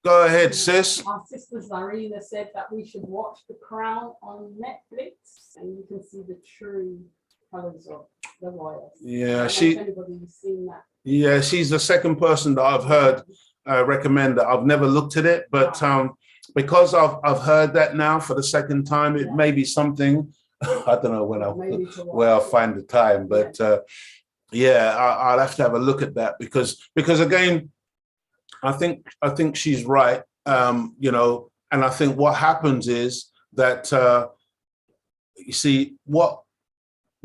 Go ahead, sis. Our sister Zarina said that we should watch The Crown on Netflix, and you can see the true colours of the royals. Yeah, anybody's seen that. Yeah, she's the second person that I've heard recommend that. I've never looked at it, but because I've heard that now for the second time, it may be something. I don't know where I'll find the time, but I'll have to have a look at that because again, I think she's right. You know, and I think what happens is that you see what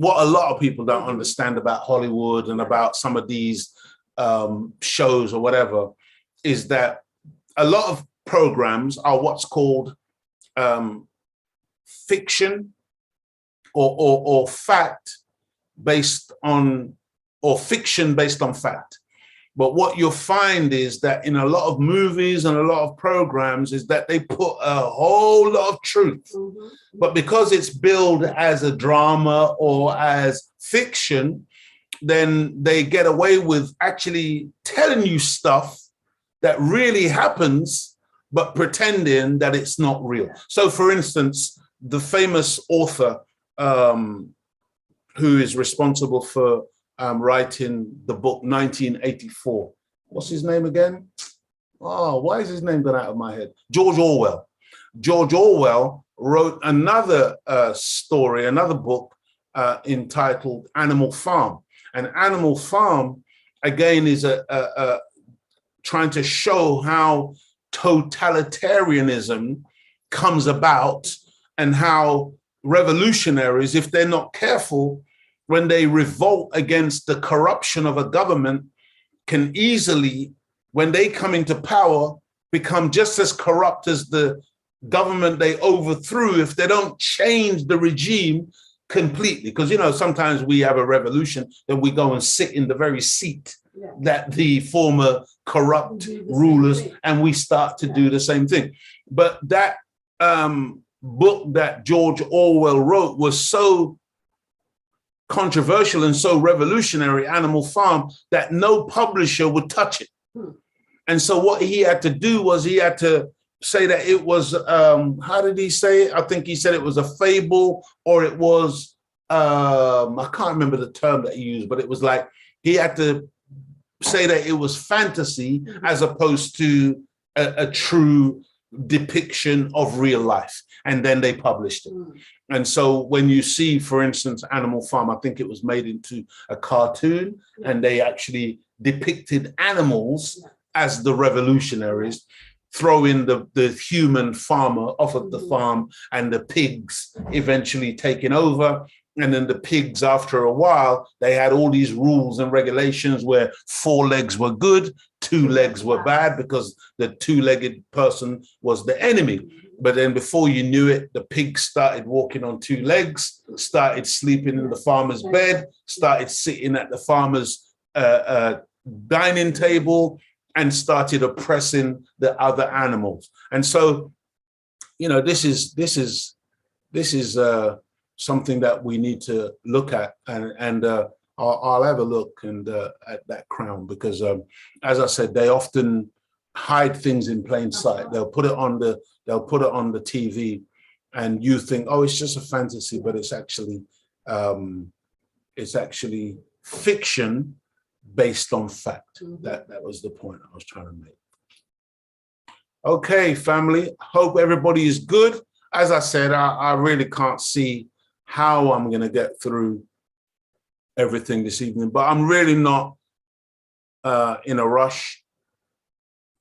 a lot of people don't understand about Hollywood and about some of these shows or whatever is that a lot of programs are what's called fiction or fact based on, or fiction based on fact. But what you'll find is that in a lot of movies and a lot of programs is that they put a whole lot of truth. But because it's billed as a drama or as fiction, then they get away with actually telling you stuff that really happens, but pretending that it's not real. So for instance, the famous author who is responsible for writing the book 1984. What's his name again? Oh, why is his name gone out of my head? George Orwell. George Orwell wrote another story, another book entitled Animal Farm. And Animal Farm, again, is trying to show how totalitarianism comes about and how revolutionaries, if they're not careful, when they revolt against the corruption of a government, can easily, when they come into power, become just as corrupt as the government they overthrew if they don't change the regime completely. Because, you know, sometimes we have a revolution, then we go and sit in the very seat that the former corrupt rulers, and we start to do the same thing. But that book that George Orwell wrote was so controversial and so revolutionary, Animal Farm, that no publisher would touch it. And so what he had to do was he had to say that it was, how did he say it? I think he said it was a fable, or it was, I can't remember the term that he used, but it was like, he had to say that it was fantasy as opposed to a true depiction of real life. And then they published it. And so when you see, for instance, Animal Farm, I think it was made into a cartoon, and they actually depicted animals as the revolutionaries, throw in the human farmer off of the farm and the pigs eventually taking over. And then the pigs, after a while, they had all these rules and regulations where 4 legs were good, 2 legs were bad, because the 2-legged person was the enemy. But then before you knew it, the pigs started walking on 2 legs, started sleeping in the farmer's bed, started sitting at the farmer's dining table, and started oppressing the other animals. And so, you know, this is something that we need to look at, and I'll have a look at that Crown, because as I said, they often hide things in plain sight. They'll put it on the TV, and you think, oh, it's just a fantasy, but it's actually fiction based on fact. That was the point I was trying to make. Okay, family, hope everybody is good. As I said, I really can't see how I'm going to get through everything this evening, but I'm really not in a rush.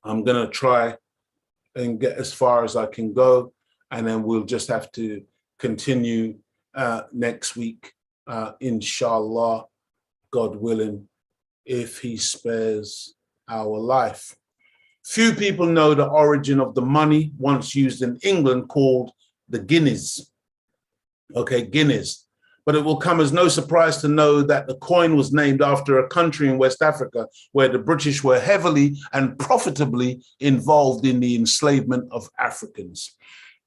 I'm going to try and get as far as I can go, and then we'll just have to continue next week, inshallah, God willing, if he spares our life. Few people know the origin of the money once used in England called the guineas. Okay, guineas. But it will come as no surprise to know that the coin was named after a country in West Africa where the British were heavily and profitably involved in the enslavement of Africans.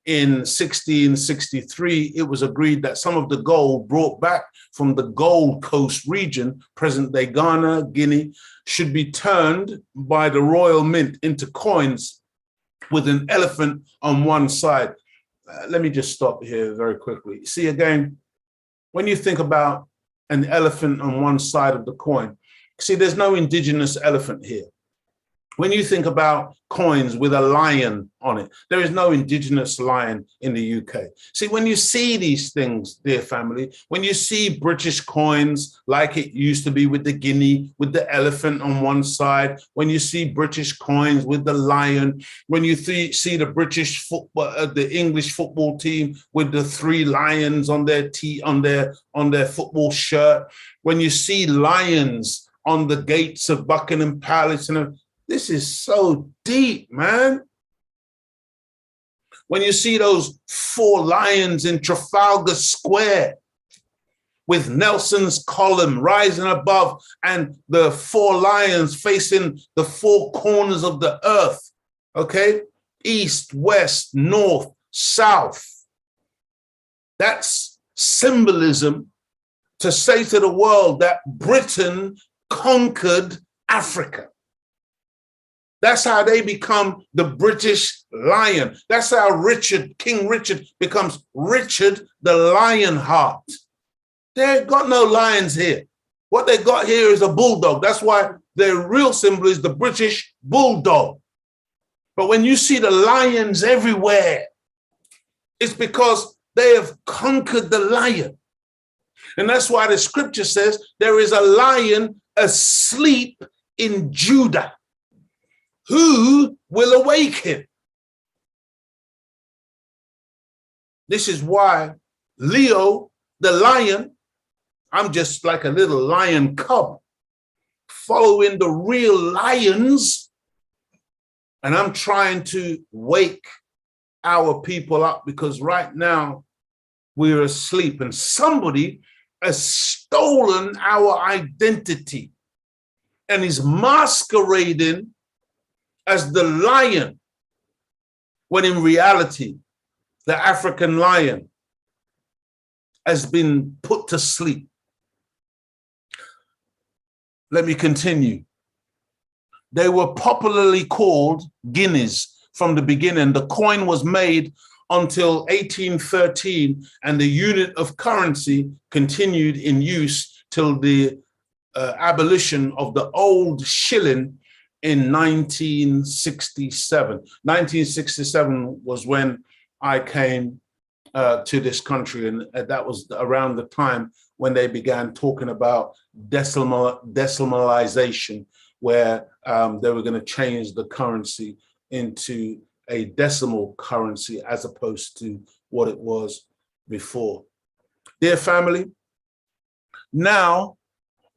In 1663, it was agreed that some of the gold brought back from the Gold Coast region, present-day Ghana, Guinea, should be turned by the Royal Mint into coins with an elephant on one side. Let me just stop here very quickly. See, again, when you think about an elephant on one side of the coin, see, there's no indigenous elephant here. When you think about coins with a lion on it, there is no indigenous lion in the UK. See, when you see these things, dear family, when you see British coins like it used to be with the guinea, with the elephant on one side, when you see British coins with the lion, when you see the British football, the English football team with the 3 lions on their on their football shirt, when you see lions on the gates of Buckingham Palace, and this is so deep, man. When you see those 4 lions in Trafalgar Square with Nelson's column rising above and the 4 lions facing the 4 corners of the earth, okay? East, west, north, south. That's symbolism to say to the world that Britain conquered Africa. That's how they become the British lion. That's how King Richard becomes Richard the Lionheart. They got no lions here. What they got here is a bulldog. That's why their real symbol is the British bulldog. But when you see the lions everywhere, it's because they have conquered the lion. And that's why the scripture says there is a lion asleep in Judah. Who will awaken? This is why Leo, the lion, I'm just like a little lion cub following the real lions. And I'm trying to wake our people up because right now we're asleep and somebody has stolen our identity and is masquerading as the lion, when in reality, the African lion has been put to sleep. Let me continue. They were popularly called guineas from the beginning. The coin was made until 1813, and the unit of currency continued in use till the abolition of the old shilling in 1967. 1967 was when I came to this country, and that was around the time when they began talking about decimalization, where they were going to change the currency into a decimal currency as opposed to what it was before. Dear family, now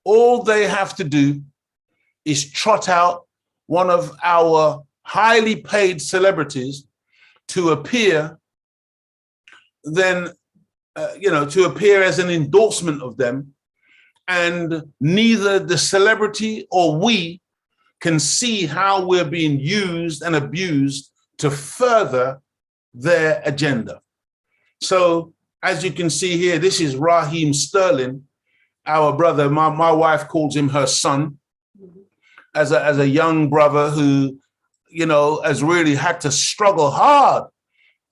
all they have to do is trot out one of our highly paid celebrities to appear, then, to appear as an endorsement of them, and neither the celebrity or we can see how we're being used and abused to further their agenda. So, as you can see here, this is Raheem Sterling, our brother. My wife calls him her son. As a young brother who, has really had to struggle hard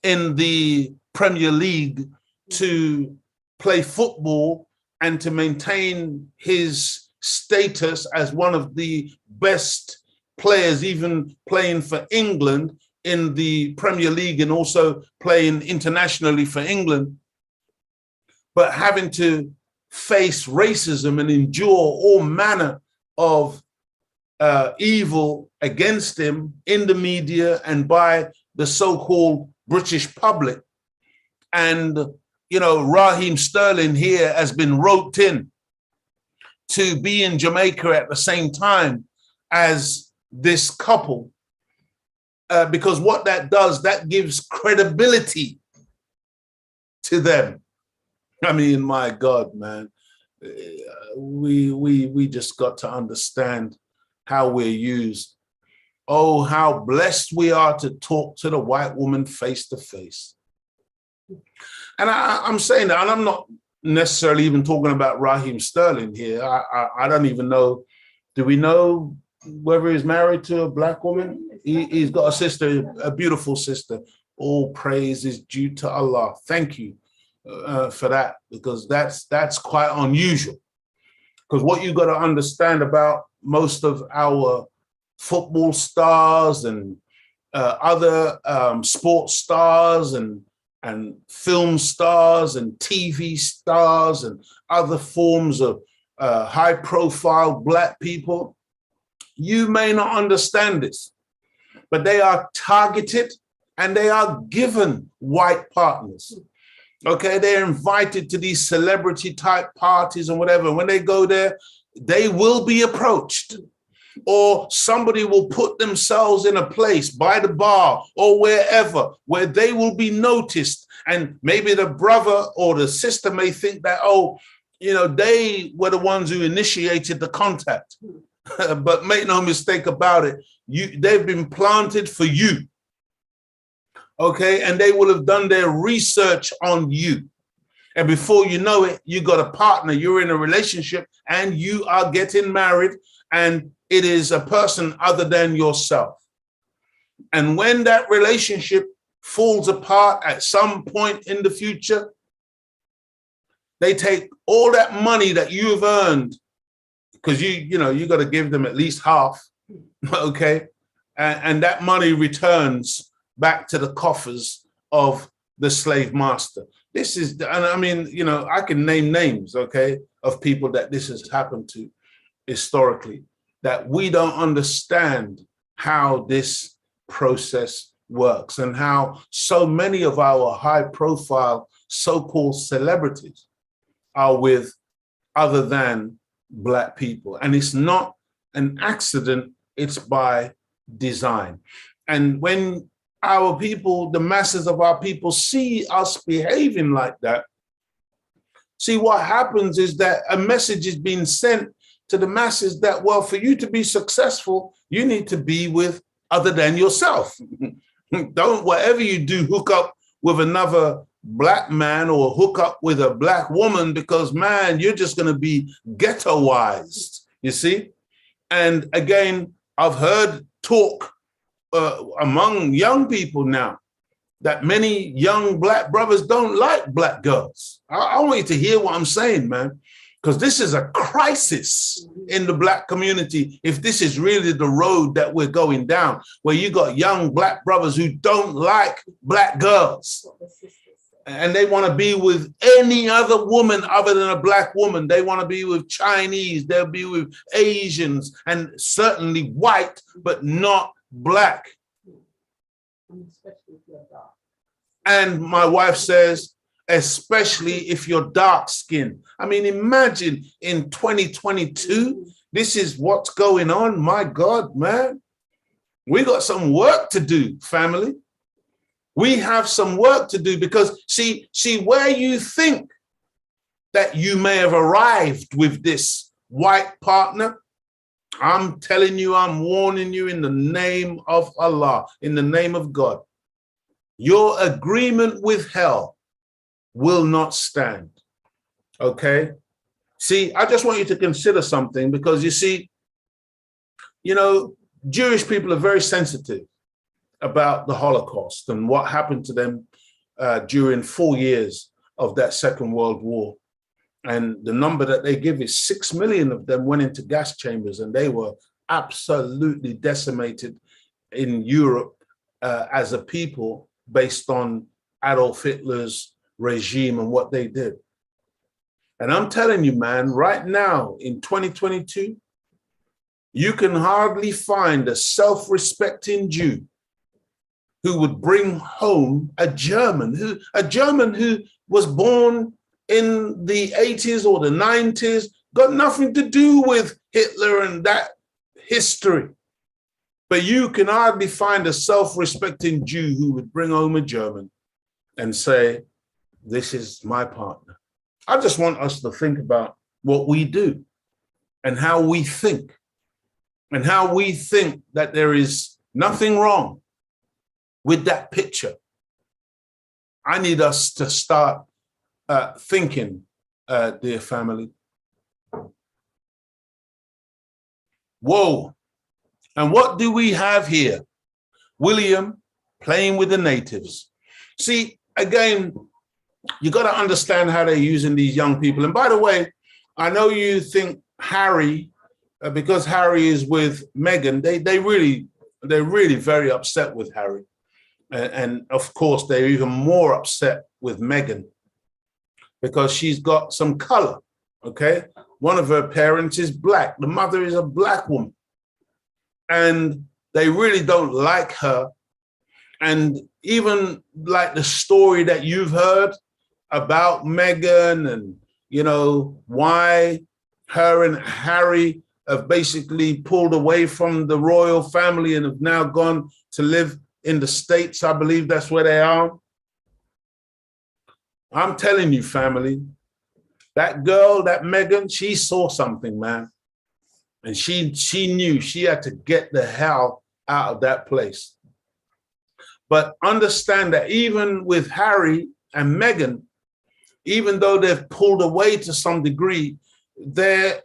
in the Premier League to play football and to maintain his status as one of the best players, even playing for England in the Premier League and also playing internationally for England, but having to face racism and endure all manner of evil against him in the media and by the so-called British public. And, Raheem Sterling here has been roped in to be in Jamaica at the same time as this couple, because what that does, that gives credibility to them. I mean, my God, man, we just got to understand how we're used. Oh, how blessed we are to talk to the white woman face to face. And I'm saying that, and I'm not necessarily even talking about Raheem Sterling here. I don't even know, do we know whether he's married to a black woman, he's got a sister, a beautiful sister. All praise is due to Allah. Thank you for that, because that's quite unusual. Because what you've got to understand about most of our football stars and other sports stars and film stars and TV stars and other forms of high profile black people, you may not understand this, but they are targeted and they are given white partners. Okay, they're invited to these celebrity type parties and whatever. When they go there, they will be approached, or somebody will put themselves in a place by the bar or wherever where they will be noticed. And maybe the brother or the sister may think that, oh, you know, they were the ones who initiated the contact. But make no mistake about it, they've been planted for you. Okay, and they will have done their research on you. And before you know it, you got a partner, you're in a relationship and you are getting married, and it is a person other than yourself. And when that relationship falls apart at some point in the future, they take all that money that you've earned, because you got to give them at least half, okay? And that money returns back to the coffers of the slave master. This is, and I mean, you know, I can name names, okay, of people that this has happened to historically, that we don't understand how this process works and how so many of our high profile so-called celebrities are with other than black people. And it's not an accident, it's by design. And when our people, the masses of our people, see us behaving like that, see, what happens is that a message is being sent to the masses that, well, for you to be successful, you need to be with other than yourself. Don't, whatever you do, hook up with another black man or hook up with a black woman, because, man, you're just going to be ghettoized, you see? And again, I've heard talk among young people now that many young black brothers don't like black girls. I want you to hear what I'm saying, man, because this is a crisis in the black community. If this is really the road that we're going down, where you got young black brothers who don't like black girls and they want to be with any other woman other than a black woman. They want to be with Chinese, they'll be with Asians, and certainly white, but not black. And my wife says, especially if you're dark skinned. I mean, imagine in 2022, this is what's going on. My God, man, we got some work to do, family. We have some work to do, because see where you think that you may have arrived with this white partner, I'm telling you, I'm warning you in the name of Allah, in the name of God, your agreement with hell will not stand, okay? See, I just want you to consider something, because you see, you know, Jewish people are very sensitive about the Holocaust and what happened to them during 4 years of that Second World War. And the number that they give is 6 million of them went into gas chambers, and they were absolutely decimated in Europe as a people based on Adolf Hitler's regime and what they did. And I'm telling you, man, right now in 2022, you can hardly find a self-respecting Jew who would bring home a German who was born in the 80s or the 90s, got nothing to do with Hitler and that history. But you can hardly find a self-respecting Jew who would bring home a German and say, this is my partner. I just want us to think about what we do and how we think, and how we think that there is nothing wrong with that picture. I need us to start thinking, dear family. Whoa, And what do we have here? William playing with the natives. See, again, you got to understand how they're using these young people. And by the way, I know you think Harry, because Harry is with Meghan, they're really very upset with Harry. And of course, they're even more upset with Meghan because she's got some color, okay? One of her parents is black. The mother is a black woman. And they really don't like her. And even like the story that you've heard about Meghan and, you know, why her and Harry have basically pulled away from the royal family and have now gone to live in the States. I believe that's where they are. I'm telling you, family, that girl, that Meghan, she saw something, man. And she knew she had to get the hell out of that place. But understand that even with Harry and Meghan, even though they've pulled away to some degree, there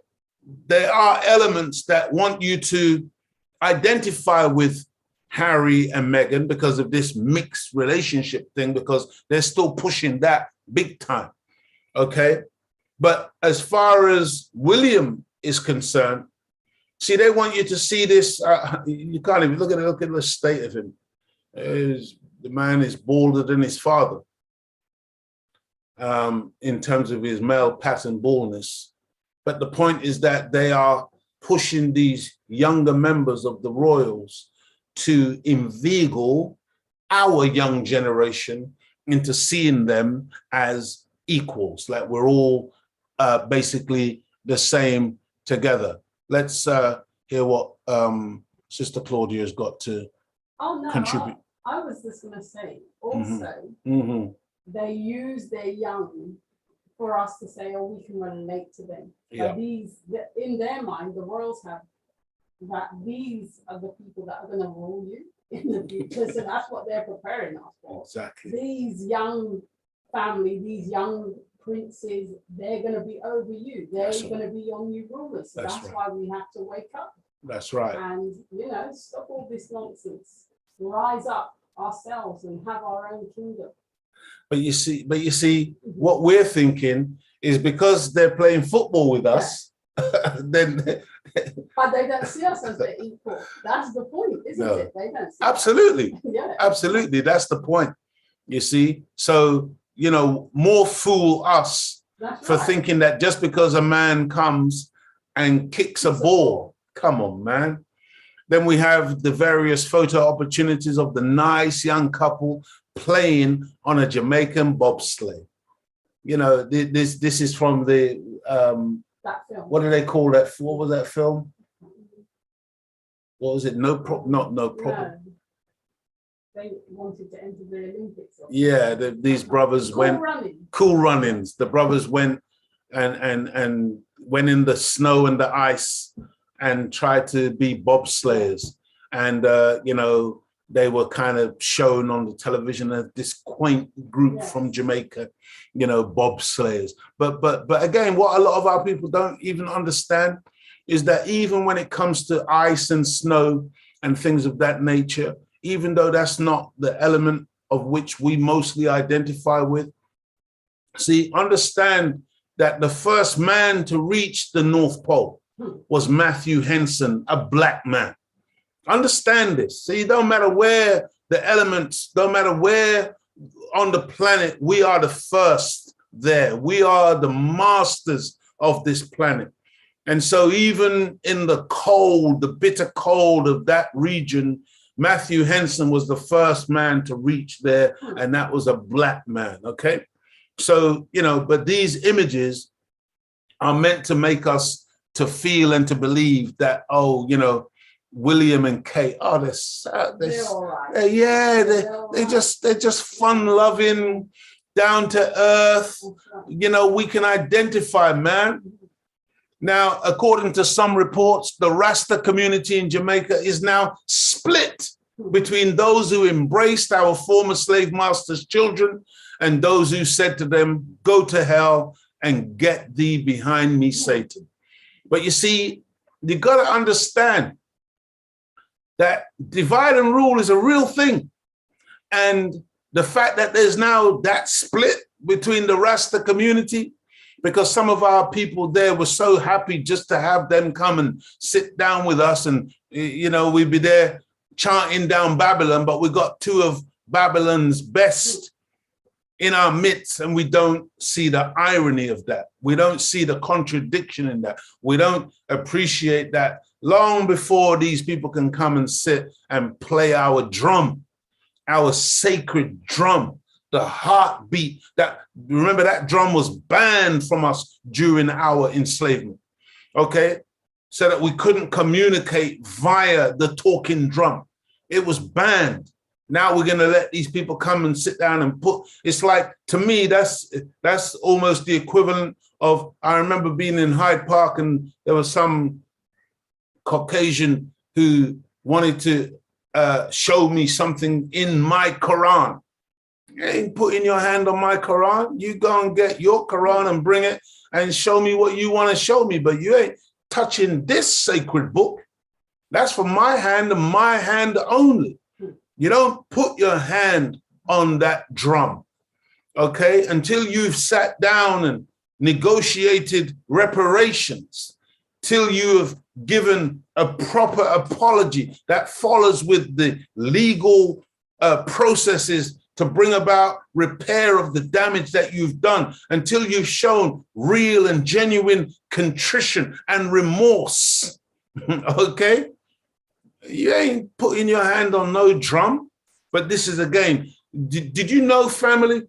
are elements that want you to identify with Harry and Meghan because of this mixed relationship thing, because they're still pushing that big time, okay? But as far as William is concerned, see, they want you to see this, you can't even look at the state of him. The man is balder than his father in terms of his male pattern baldness. But the point is that they are pushing these younger members of the royals to inveigle our young generation into seeing them as equals, like we're all basically the same together. Let's hear what Sister Claudia has got to contribute. I was just going to say, also, they use their young for us to say, oh, we can relate to them. Yeah. But in their mind, the royals have that these are the people that are going to rule you in the future. So that's what they're preparing us for. Exactly. These young family, these young princes, they're going to be over you. They're going to be your new rulers. So that's why we have to wake up. That's right. And, you know, stop all this nonsense. Rise up ourselves and have our own kingdom. But you see, what we're thinking is because they're playing football with us, then. But they don't see us as their equal. That's the point, isn't it? They don't see absolutely. us. Yeah. Absolutely. That's the point. You see, so, you know, more fool us for thinking that just because a man comes and kicks a ball, come on, man. Then we have the various photo opportunities of the nice young couple playing on a Jamaican bobsleigh. You know, this is from the that film. What do they call that? What was that film? What was it? No problem. They wanted to enter the Olympics. Yeah, these brothers went Cool Runnings. The brothers went and went in the snow and the ice and tried to be bobsleighers. And you know, they were kind of shown on the television as this quaint group from Jamaica, you know, bobsleighers. But again, what a lot of our people don't even understand is that even when it comes to ice and snow and things of that nature, even though that's not the element of which we mostly identify with, see, understand that the first man to reach the North Pole was Matthew Henson, a black man. Understand this. See, it don't matter where the elements, don't matter where on the planet, we are the first there. We are the masters of this planet. And so even in the cold, the bitter cold of that region, Matthew Henson was the first man to reach there, and that was a black man, okay? So, you know, but these images are meant to make us to feel and to believe that, oh, you know, William and Kate, oh, they're all right. They're just fun-loving, down to earth. You know, we can identify, man. Now, according to some reports, the Rasta community in Jamaica is now split between those who embraced our former slave masters' children and those who said to them, go to hell and get thee behind me, Satan. But you see, you got to understand that divide and rule is a real thing. And the fact that there's now that split between the Rasta community, because some of our people there were so happy just to have them come and sit down with us, and you know, we'd be there chanting down Babylon, but we got two of Babylon's best in our midst, and we don't see the irony of that. We don't see the contradiction in that. We don't appreciate that long before these people can come and sit and play our drum, our sacred drum, the heartbeat. That, remember, that drum was banned from us during our enslavement, okay? So that we couldn't communicate via the talking drum. It was banned. Now we're going to let these people come and sit down and put, it's like, to me, that's almost the equivalent of, I remember being in Hyde Park and there was some Caucasian who wanted to show me something in my Quran. You ain't putting your hand on my Quran. You go and get your Quran and bring it and show me what you want to show me, but you ain't touching this sacred book. That's for my hand and my hand only. You don't put your hand on that drum, okay, until you've sat down and negotiated reparations, till you have given a proper apology that follows with the legal processes to bring about repair of the damage that you've done, until you've shown real and genuine contrition and remorse, okay? You ain't putting your hand on no drum. But this is a game. Did you know, family,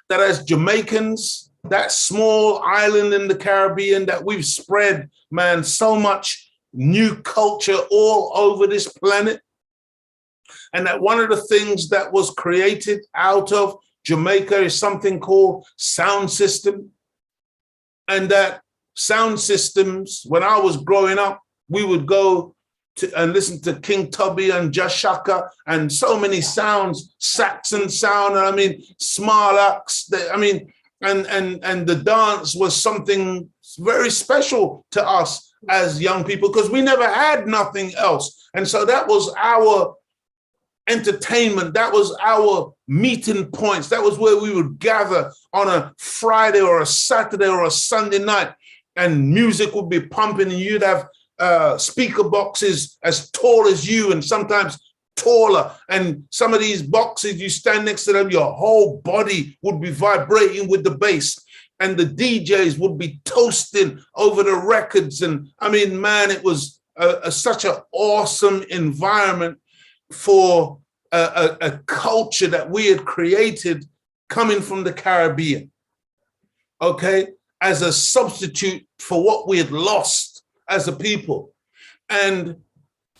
that as Jamaicans, that small island in the Caribbean, that we've spread, man, so much new culture all over this planet? And that one of the things that was created out of Jamaica is something called sound system. And that sound systems, when I was growing up, we would go and listen to King Tubby and Jashaka and so many sounds, Saxon sound, and I mean, Smarlax, I mean, and the dance was something very special to us as young people because we never had nothing else. And so that was our entertainment. That was our meeting points. That was where we would gather on a Friday or a Saturday or a Sunday night, and music would be pumping, and you'd have speaker boxes as tall as you and sometimes taller. And some of these boxes, you stand next to them, your whole body would be vibrating with the bass. And the DJs would be toasting over the records. And I mean, man, it was such an awesome environment for a culture that we had created coming from the Caribbean, okay, as a substitute for what we had lost as a people. And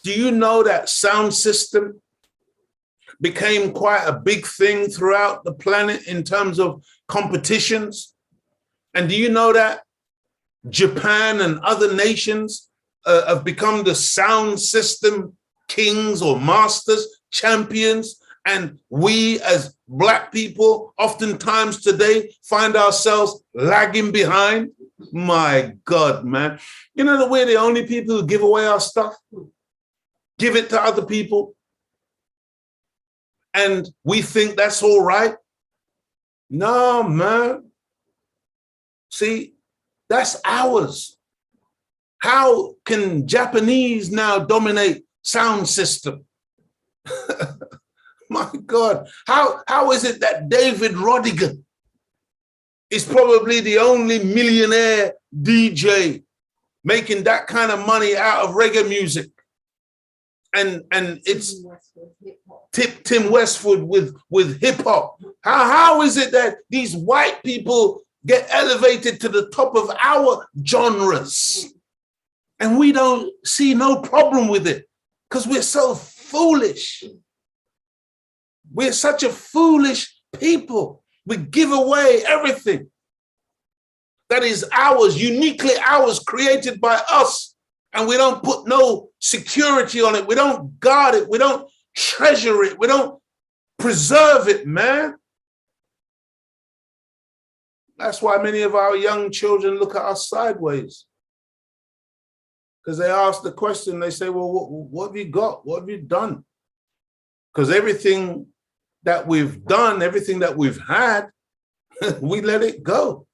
do you know that sound system became quite a big thing throughout the planet in terms of competitions? And do you know that Japan and other nations have become the sound system kings or masters, champions? And we as Black people oftentimes today find ourselves lagging behind. My God, man. You know that we're the only people who give away our stuff, give it to other people, and we think that's all right? No, man. See, that's ours. How can Japanese now dominate sound system? My God, how is it that David Rodigan is probably the only millionaire DJ making that kind of money out of reggae music? And it's Tim Westwood with hip hop. How is it that these white people get elevated to the top of our genres and we don't see no problem with it? Because we're so foolish. We're such a foolish people. We give away everything that is ours, uniquely ours, created by us. And we don't put no security on it. We don't guard it. We don't treasure it. We don't preserve it, man. That's why many of our young children look at us sideways. Because they ask the question, they say, well, what have you got? What have you done? Because everything that we've done, everything that we've had, we let it go.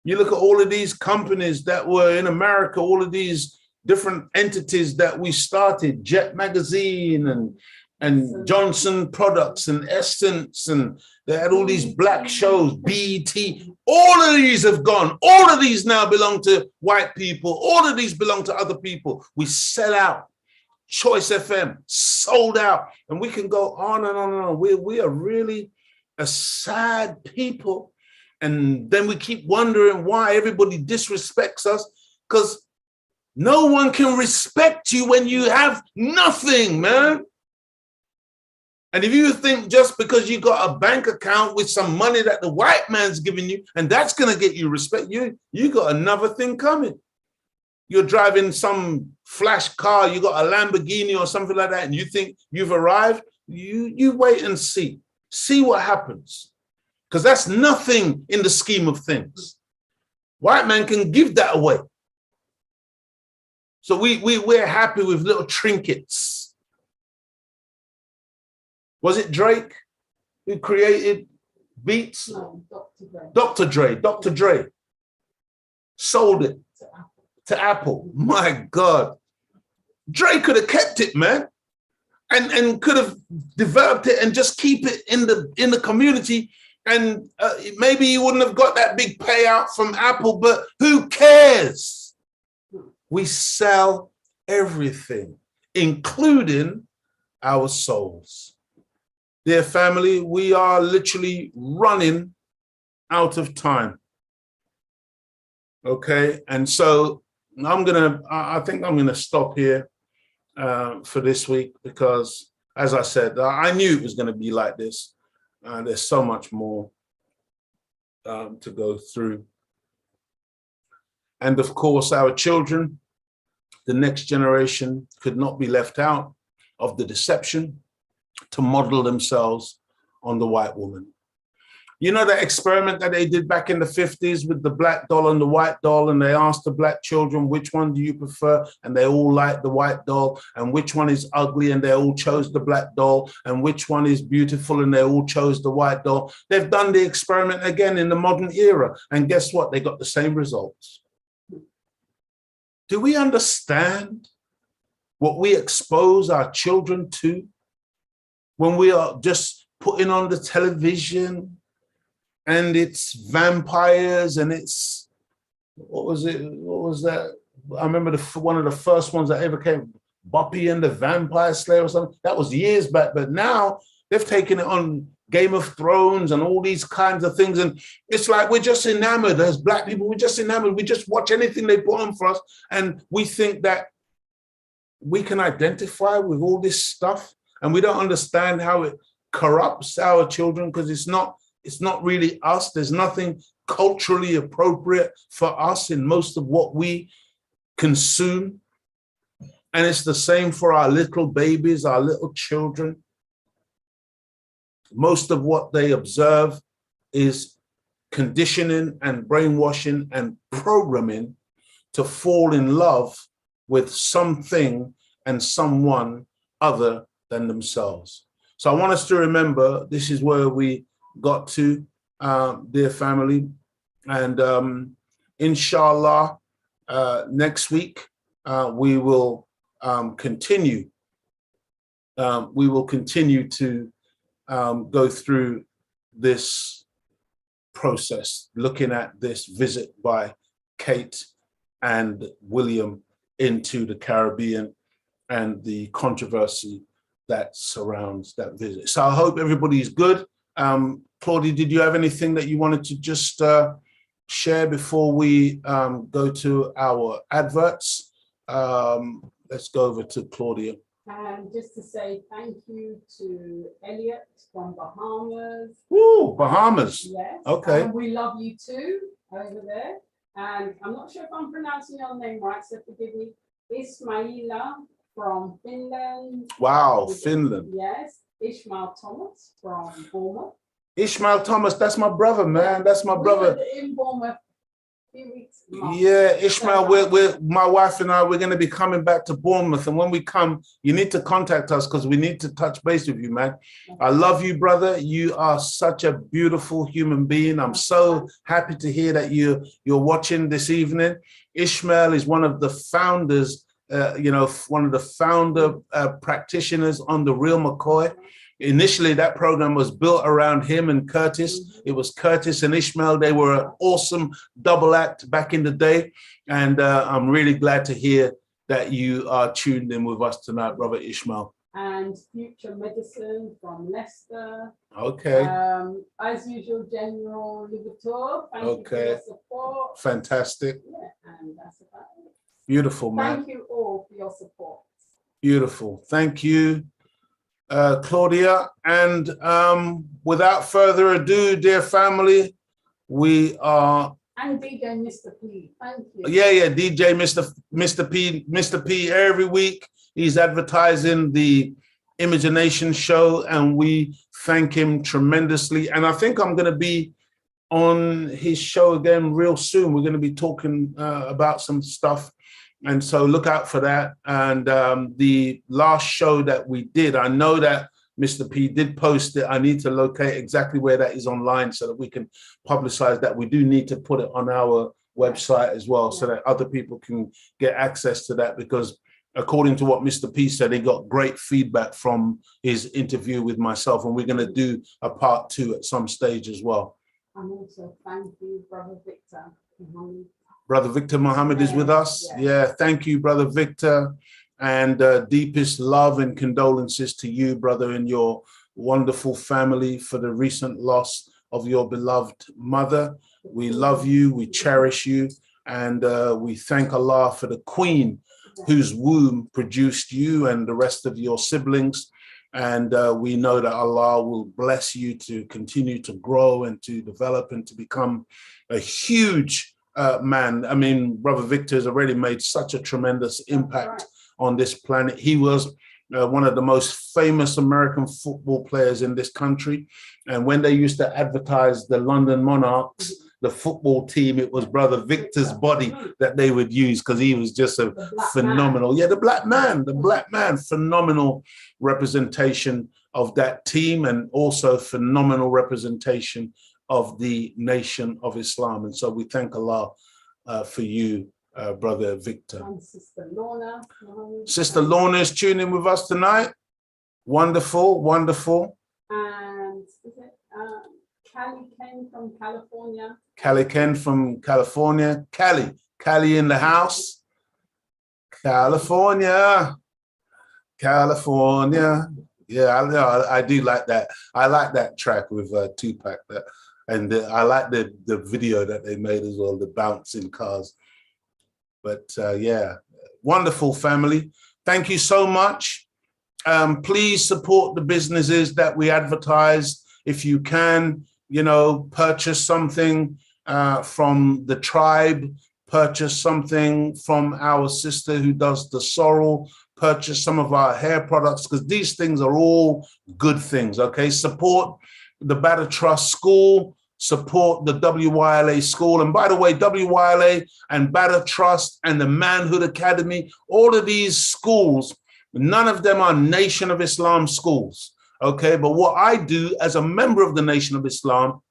You look at all of these companies that were in America, all of these different entities that we started, Jet Magazine and Johnson Products and Essence, and they had all these black shows, BT. All of these have gone. All of these now belong to white people. All of these belong to other people. We sell out. Choice FM sold out, and we can go on and on and on. We are really a sad people, and then we keep wondering why everybody disrespects us, because no one can respect you when you have nothing, man. And if you think just because you got a bank account with some money that the white man's giving you, and that's going to get you respect, you got another thing coming. You're driving some flash car, you got a Lamborghini or something like that, and you think you've arrived, you wait and see what happens. Because that's nothing in the scheme of things. White man can give that away. So we're happy with little trinkets. Was it Drake who created Beats? No, Dr. Dre. Dr. Dre sold it to Apple. My God. Dre could have kept it, man, and could have developed it and just keep it in the community. And maybe he wouldn't have got that big payout from Apple, but who cares? We sell everything, including our souls. Dear family, we are literally running out of time. Okay, and so I think I'm gonna stop here for this week, because, as I said, I knew it was gonna be like this. There's so much more to go through. And of course, our children, the next generation, could not be left out of the deception to model themselves on the white woman. You know that experiment that they did back in the 50s with the black doll and the white doll, and they asked the black children, which one do you prefer? And they all liked the white doll. And which one is ugly? And they all chose the black doll. And which one is beautiful? And they all chose the white doll. They've done the experiment again in the modern era. And guess what? They got the same results. Do we understand what we expose our children to when we are just putting on the television? And it's vampires, and it's, what was that? I remember one of the first ones that ever came, Buffy and the Vampire Slayer or something. That was years back, but now they've taken it on Game of Thrones and all these kinds of things. And it's like we're just enamored as black people. We're just enamored. We just watch anything they put on for us. And we think that we can identify with all this stuff. And we don't understand how it corrupts our children, because it's not really us. There's nothing culturally appropriate for us in most of what we consume. And it's the same for our little babies, our little children. Most of what they observe is conditioning and brainwashing and programming to fall in love with something and someone other than themselves. So I want us to remember, this is where we got to, dear family, and inshallah, next week we will continue. We will continue to go through this process, looking at this visit by Kate and William into the Caribbean and the controversy that surrounds that visit. So I hope everybody's good. Claudia, did you have anything that you wanted to just share before we go to our adverts? Let's go over to Claudia. Just to say thank you to Elliot from Bahamas. Ooh, Bahamas. Yes. Okay. And we love you too over there. And I'm not sure if I'm pronouncing your name right, so forgive me. Ismaila from Finland. Wow, Finland. Yes. Ishmael Thomas from Bournemouth. Ishmael Thomas, that's my brother, man. That's my brother. We were in Bournemouth few weeks. Months. Yeah, Ishmael, my wife and I, we're going to be coming back to Bournemouth. And when we come, you need to contact us because we need to touch base with you, man. I love you, brother. You are such a beautiful human being. I'm so happy to hear that you're watching this evening. Ishmael is one of the founders, one of the founder practitioners on The Real McCoy. Initially, that program was built around him and Curtis. It was Curtis and Ishmael. They were an awesome double act back in the day. And I'm really glad to hear that you are tuned in with us tonight, brother Ishmael. And Future Medicine from Leicester. Okay. As usual, General Liverpool. Thank you for your support. Fantastic. Yeah, and that's about it. Beautiful, man. Thank you all for your support. Beautiful. Thank you, Claudia. And without further ado, dear family, we are. And DJ Mr. P. Thank you. Yeah, DJ Mr. P. Every week he's advertising the Imagination show, and we thank him tremendously. And I think I'm going to be on his show again real soon. We're going to be talking about some stuff. And so look out for that. And the last show that we did, I know that Mr. P did post it. I need to locate exactly where that is online so that we can publicize that. We do need to put it on our website as well so that other people can get access to that, because according to what Mr. P said, he got great feedback from his interview with myself, and we're going to do a part 2 at some stage as well. And also thank you, Brother Victor. Brother Victor Mohammed is with us. Yeah, thank you, Brother Victor. And deepest love and condolences to you, brother, and your wonderful family for the recent loss of your beloved mother. We love you, we cherish you, and we thank Allah for the Queen whose womb produced you and the rest of your siblings. And we know that Allah will bless you to continue to grow and to develop and to become a huge man. I mean, Brother Victor has already made such a tremendous impact on this planet. He was one of the most famous American football players in this country. And when they used to advertise the London Monarchs, the football team, it was Brother Victor's body that they would use, because he was just a phenomenal, the black man, phenomenal representation of that team, and also phenomenal representation of the nation of Islam. And so we thank Allah for you, Brother Victor. And Sister Lorna. Sister Lorna is tuning with us tonight. Wonderful, wonderful. And is it Callie Ken from California? Callie Ken from California. Callie in the house. California. Yeah, I do like that. I like that track with Tupac. And I like the video that they made as well, the bouncing cars. But yeah, wonderful family. Thank you so much. Please support the businesses that we advertise. If you can, purchase something from the tribe, purchase something from our sister who does the sorrel, purchase some of our hair products, because these things are all good things, okay? Support the Batter Trust School, support the WYLA School. And by the way, WYLA and Batter Trust and the Manhood Academy, all of these schools, none of them are Nation of Islam schools, okay? But what I do as a member of the Nation of Islam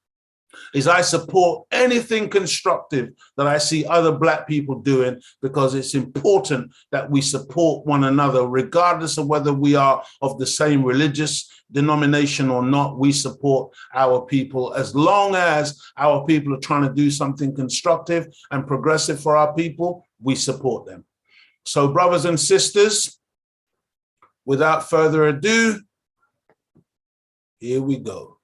is I support anything constructive that I see other Black people doing, because it's important that we support one another, regardless of whether we are of the same religious denomination or not. We support our people. As long as our people are trying to do something constructive and progressive for our people, we support them. So brothers and sisters, without further ado, here we go.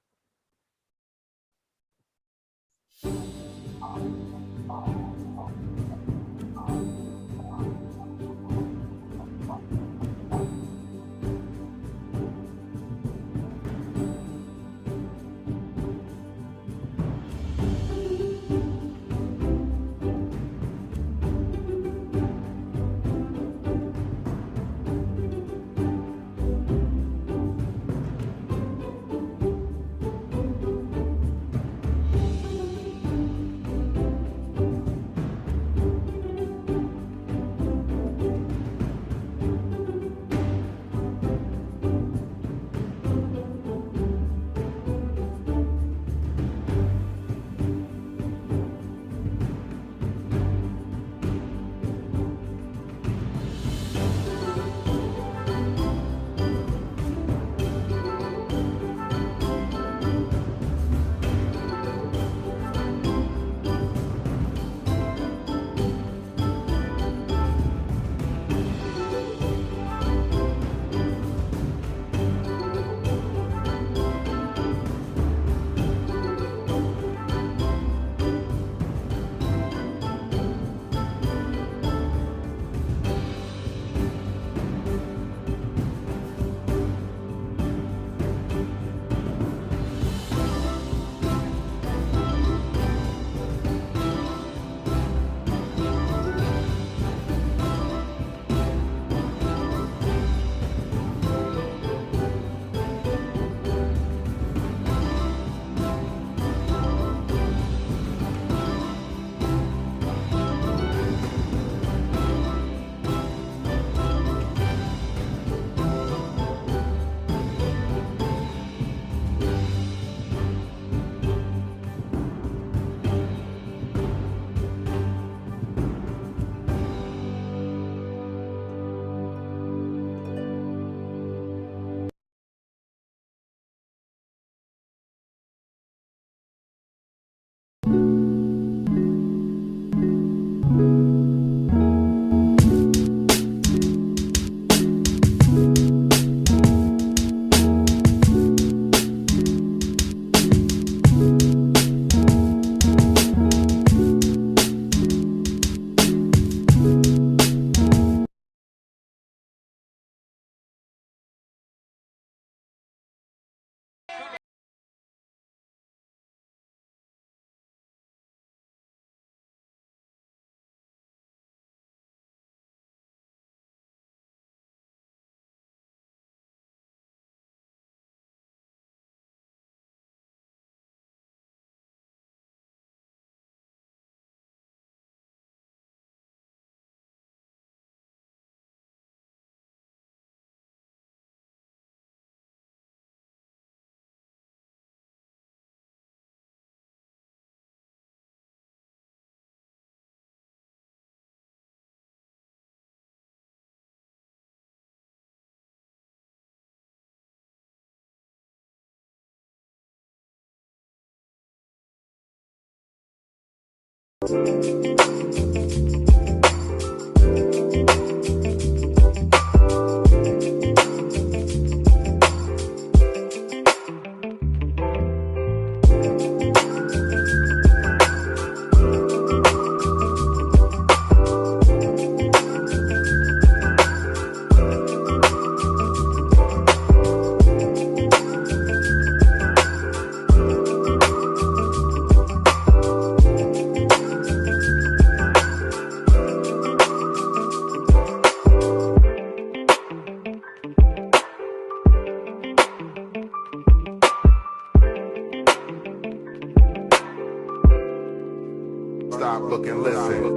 Stop, look, and listen.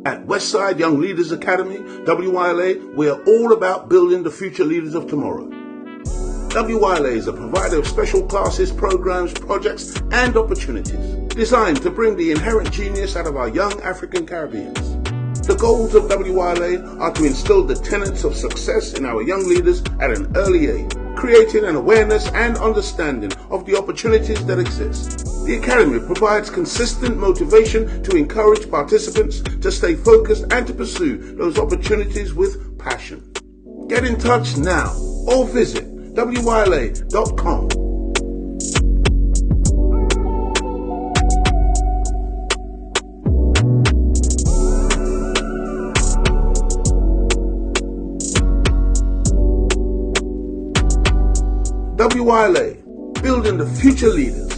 At Westside Young Leaders Academy, WYLA, we are all about building the future leaders of tomorrow. WYLA is a provider of special classes, programs, projects, and opportunities designed to bring the inherent genius out of our young African Caribbeans. The goals of WYLA are to instill the tenets of success in our young leaders at an early age, creating an awareness and understanding of the opportunities that exist. The Academy provides consistent motivation to encourage participants to stay focused and to pursue those opportunities with passion. Get in touch now or visit wyla.com. WYLA, building the future leaders.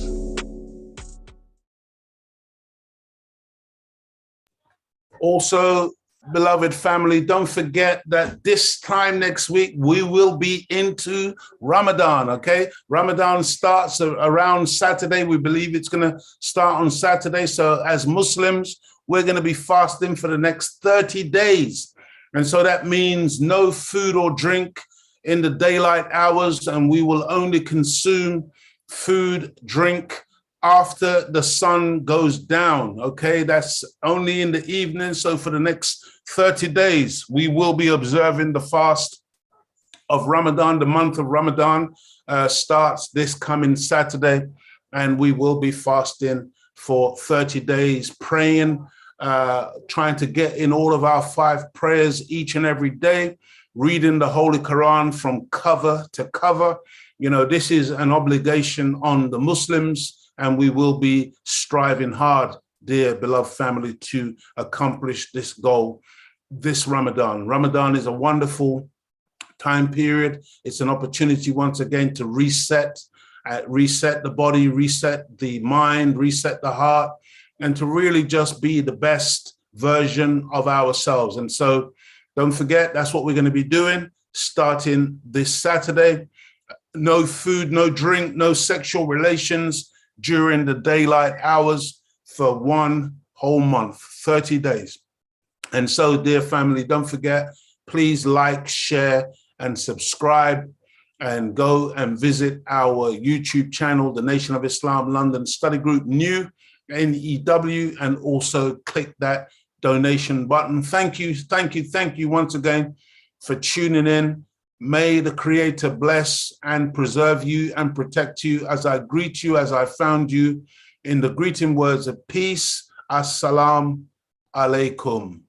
Also, beloved family, don't forget that this time next week, we will be into Ramadan, okay? Ramadan starts around Saturday. We believe it's going to start on Saturday. So as Muslims, we're going to be fasting for the next 30 days. And so that means no food or drink in the daylight hours, and we will only consume food, drink after the sun goes down, okay? That's only in the evening. So for the next 30 days, we will be observing the fast of Ramadan. The month of Ramadan starts this coming Saturday, and we will be fasting for 30 days, praying, trying to get in all of our 5 prayers each and every day, reading the Holy Quran from cover to cover. You know, this is an obligation on the Muslims and we will be striving hard, dear beloved family, to accomplish this goal this Ramadan. Ramadan is a wonderful time period. It's an opportunity once again to reset the body, reset the mind, reset the heart, and to really just be the best version of ourselves. And so don't forget, that's what we're going to be doing starting this Saturday. No food, no drink, no sexual relations during the daylight hours for one whole month, 30 days. And so, dear family, don't forget, please like, share, and subscribe, and go and visit our YouTube channel, the Nation of Islam London Study Group, new NEW, and also click that donation button. Thank you once again for tuning in. May the Creator bless and preserve you and protect you as I greet you, as I found you, in the greeting words of peace. Assalamu alaikum.